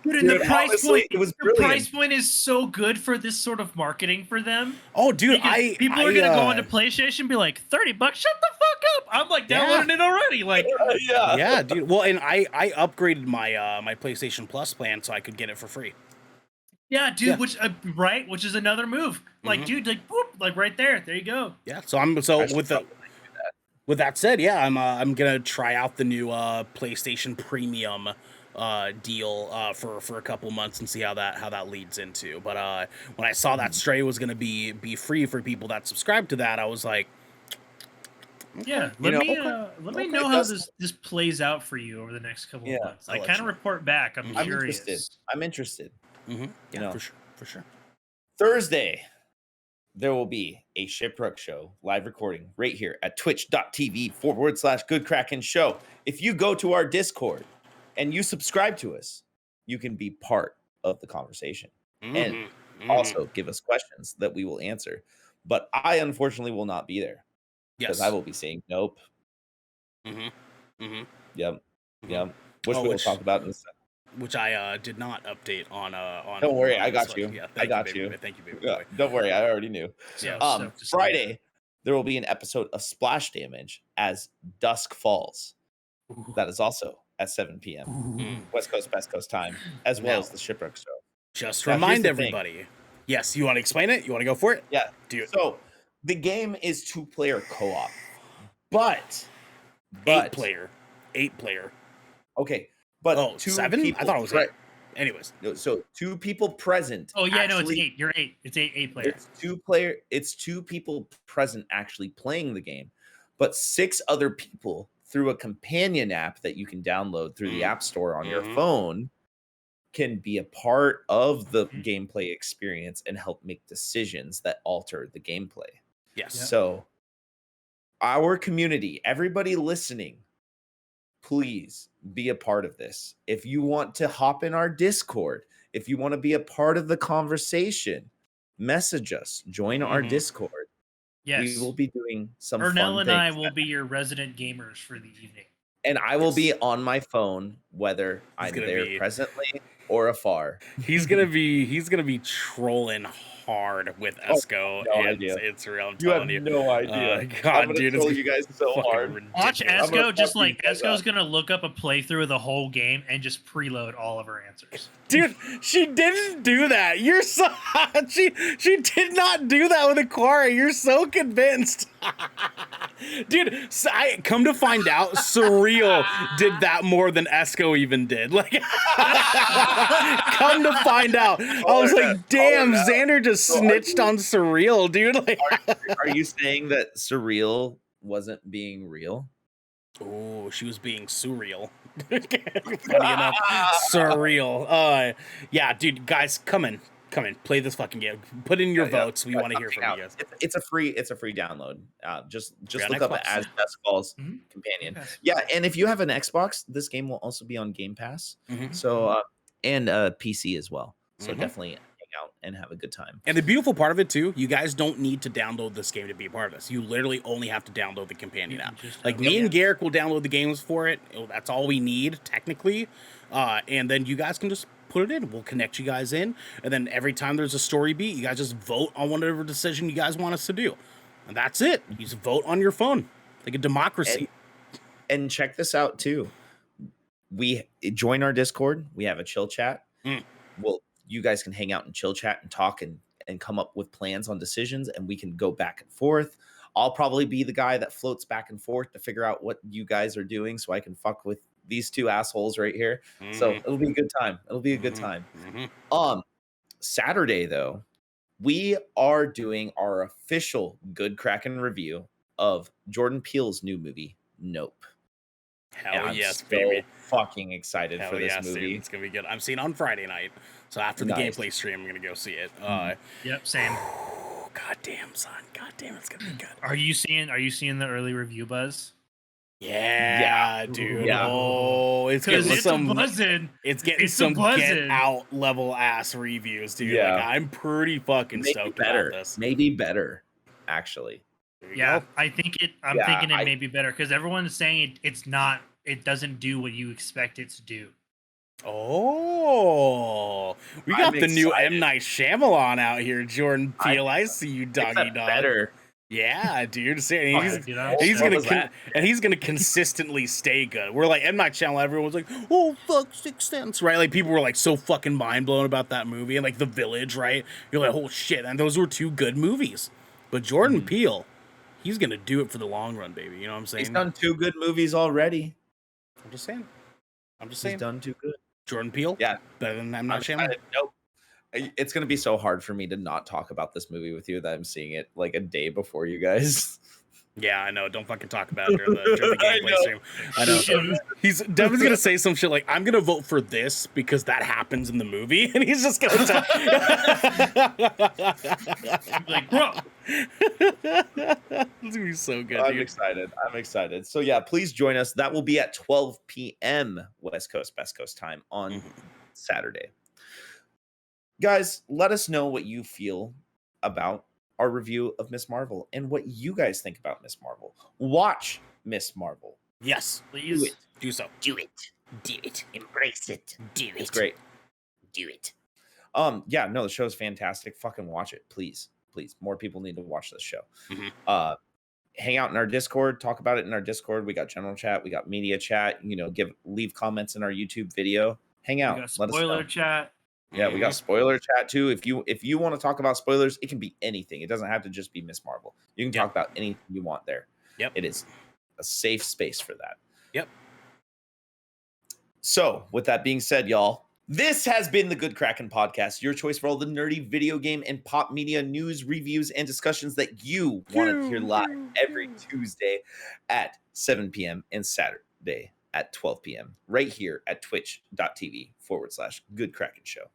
Dude, and Dude, the price honestly, point, it was the brilliant. price point is so good for this sort of marketing for them. Oh, dude, Because people are gonna go onto PlayStation and be like, $30, shut the fuck up. I'm like Yeah. downloading it already. Like, yeah. Yeah, dude. Well, and I upgraded my my PlayStation Plus plan so I could get it for free. yeah, dude, Yeah. which is another move. Like, Mhm. dude, like, boop, like right there. There you go. Yeah. So I'm so I should with the probably do that. with that said, yeah, I'm gonna try out the new PlayStation Premium deal for a couple months and see how that leads into. But when I saw that Stray was gonna be free for people that subscribe to that, I was like, Yeah, You know, let me okay, know how that's- this plays out for you over the next couple Yeah, of months. I'll Like, let kind you of know. report back. I'm I'm curious. interested. I'm interested. yeah, You know. for sure. Thursday, there will be a Shipwreck Show live recording right here at twitch.tv/Good Kraken Show. If you go to our Discord and you subscribe to us, you can be part of the conversation and also give us questions that we will answer. But I unfortunately will not be there because yes, I will be saying nope. Yep. Yep. Which Oh, we will which- talk about in a second. which I did not update on. Don't worry, I on got this you. one. Yeah, I got baby you. boy. Thank you, baby Yeah, boy. don't worry, I already knew. So Yeah. stoked to see Friday, there will be an episode of Splash Damage as Dusk Falls. that. That is also at 7 p.m. Ooh. West Coast, Best Coast time, as well Now- as the Shipwreck Show. Just Now, here's remind the thing. everybody. Yes, you want to explain it? You want to go for it? Yeah. Do it. So the game is 2-player co-op, but 8 player. okay, but Oh, 7? I people thought it was pre- 8. Anyways. No, so 2 people present. Oh yeah, no, it's actually- 8. You're 8. It's eight player. It's 2 people present actually playing the game, but 6 other people through a companion app that you can download through the App Store on your Mhm. phone can be a part of the Mhm. gameplay experience and help make decisions that alter the gameplay. Yes. So our community, everybody listening, please be a part of this. If you want to hop in our Discord, if you want to be a part of the conversation, message us, join our Mhm. Discord. Yes. We will be doing some Ernell fun and I things. will be your resident gamers for the evening. And I will be Yes. on my phone, whether I'm gonna there be- presently or afar. He's gonna be trolling hard with Oh, Esco, no and idea. it's real. I'm You have telling you. no idea. I'm God, gonna dude, troll it's you guys so fucking hard. ridiculous. Watch I'm gonna Esco, just fuck these like guys Esco's up. gonna look up a playthrough of the whole game and just preload all of her answers. Dude, she didn't do that. You're so she did not do that with Aquara. You're so convinced. Dude, I come to find out, Surreal did that more than Esco even did. Like, come to find out, I was like, damn, Xander just snitched on Surreal, dude. Like, Are you saying that Surreal wasn't being real? oh, she was being surreal. Funny enough, surreal. Yeah, dude, guys, come in, play this fucking game. Put in your votes. We want to hear from you guys. It's a free download. Just on look up Xbox. As Best Falls Mhm. Companion. Game Pass. Yeah, and if you have an Xbox, this game will also be on Game Pass. Mhm. So and PC as well. So Mhm. definitely hang out and have a good time. And the beautiful part of it too, you guys don't need to download this game to be a part of this. You literally only have to download the companion app. Like me and Garrick will download the games for it. That's all we need technically. And then you guys can just put it in. We'll connect you guys in. And then every time there's a story beat, you guys just vote on whatever decision you guys want us to do. And that's it. You just vote on your phone. Like a democracy. And check this out too. We join our Discord. We have a chill chat. Well, you guys can hang out and chill chat and talk and come up with plans on decisions, and we can go back and forth. I'll probably be the guy that floats back and forth to figure out what you guys are doing so I can fuck with these two assholes right here. So it'll be a good time. It'll be a good time. Saturday though, we are doing our official Good Kraken review of Jordan Peele's new movie, Nope. Hell yes, so baby. Fucking excited for this movie. Dude, it's gonna be good. I'm seeing it on Friday night, so after the Nice. gameplay stream, I'm gonna go see it. Yep, same. God damn, son. God damn, it's gonna be good. Are you seeing the early review buzz? Yeah, dude. Yeah. Oh, it's Because getting it's some. buzzing. It's getting it's some buzzing. get out level ass reviews, dude. Yeah. Like, I'm pretty fucking Maybe stoked better. about this. Maybe better, actually. There you Yeah, go. I'm thinking it may be better because everyone's saying it's not. It doesn't do what you expect it to do. Oh, we got I'm the new excited. M. Night Shyamalan out here, Jordan Peele. I see you, doggy Except dog. better. Yeah, dude. Seriously, You know? he's What gonna was that? and he's gonna consistently stay good. We're like M. Night Shyamalan. Everyone's like, "Oh fuck, Sixth Sense," right? Like people were like so fucking mind blown about that movie and like The Village, right? You're like, "Oh shit!" And those were two good movies. But Jordan Peele, he's gonna do it for the long run, baby. You know what I'm saying? He's done 2 good movies already. I'm just saying. He's done 2 good. Jordan Peele, Yeah. better than M. Night I'm Shyamalan. excited. Nope. It's gonna be so hard for me to not talk about this movie with you that I'm seeing it like a day before you guys. Yeah, I know. Don't fucking talk about it during the I gameplay know. stream. I know. Devin's gonna say some shit like, "I'm gonna vote for this because that happens in the movie," and he's just gonna tell. Like, bro, It's gonna be so good, I'm dude. excited. I'm excited. So yeah, please join us. That will be at 12 p.m. West Coast time on Saturday. Guys, let us know what you feel about our review of Miss Marvel and what you guys think about Miss Marvel. Watch Miss Marvel. Yes, please. Do it. do so. Do it. Do it. Embrace it. Do it. It's great. Do it. Yeah, no, the show's fantastic. Fucking watch it, please. Please. More people need to watch this show. Mhm. Hang out in our Discord, talk about it in our Discord. We got general chat, we got media chat, leave comments in our YouTube video. Hang out. We got Let us know. spoiler chat. Yeah, we got spoiler chat too. If you want to talk about spoilers, it can be anything. It doesn't have to just be Miss Marvel. You can talk about anything you want there. Yep. It is a safe space for that. Yep. So, with that being said, y'all, this has been the Good Kraken podcast, your choice for all the nerdy video game and pop media news, reviews, and discussions that you want to hear live every Tuesday at 7 p.m. and Saturday at 12 p.m. right here at twitch.tv/Good Kraken Show.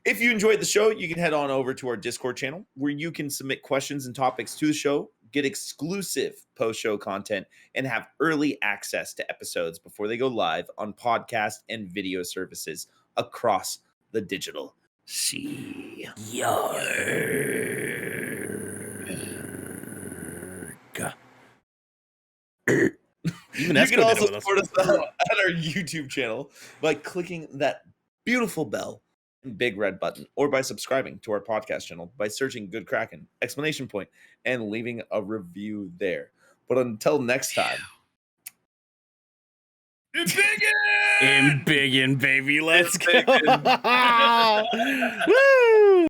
If you enjoyed the show, you can head on over to our Discord channel where you can submit questions and topics to the show, get exclusive post-show content, and have early access to episodes before they go live on podcast and video services across the digital sea. Even You Esco can did it also with us. support us at our YouTube channel by clicking that beautiful bell and big red button, or by subscribing to our podcast channel by searching Good Kraken, exclamation point, and leaving a review there. But until next time, In biggin, baby. Let's It's go. biggin'. Woo!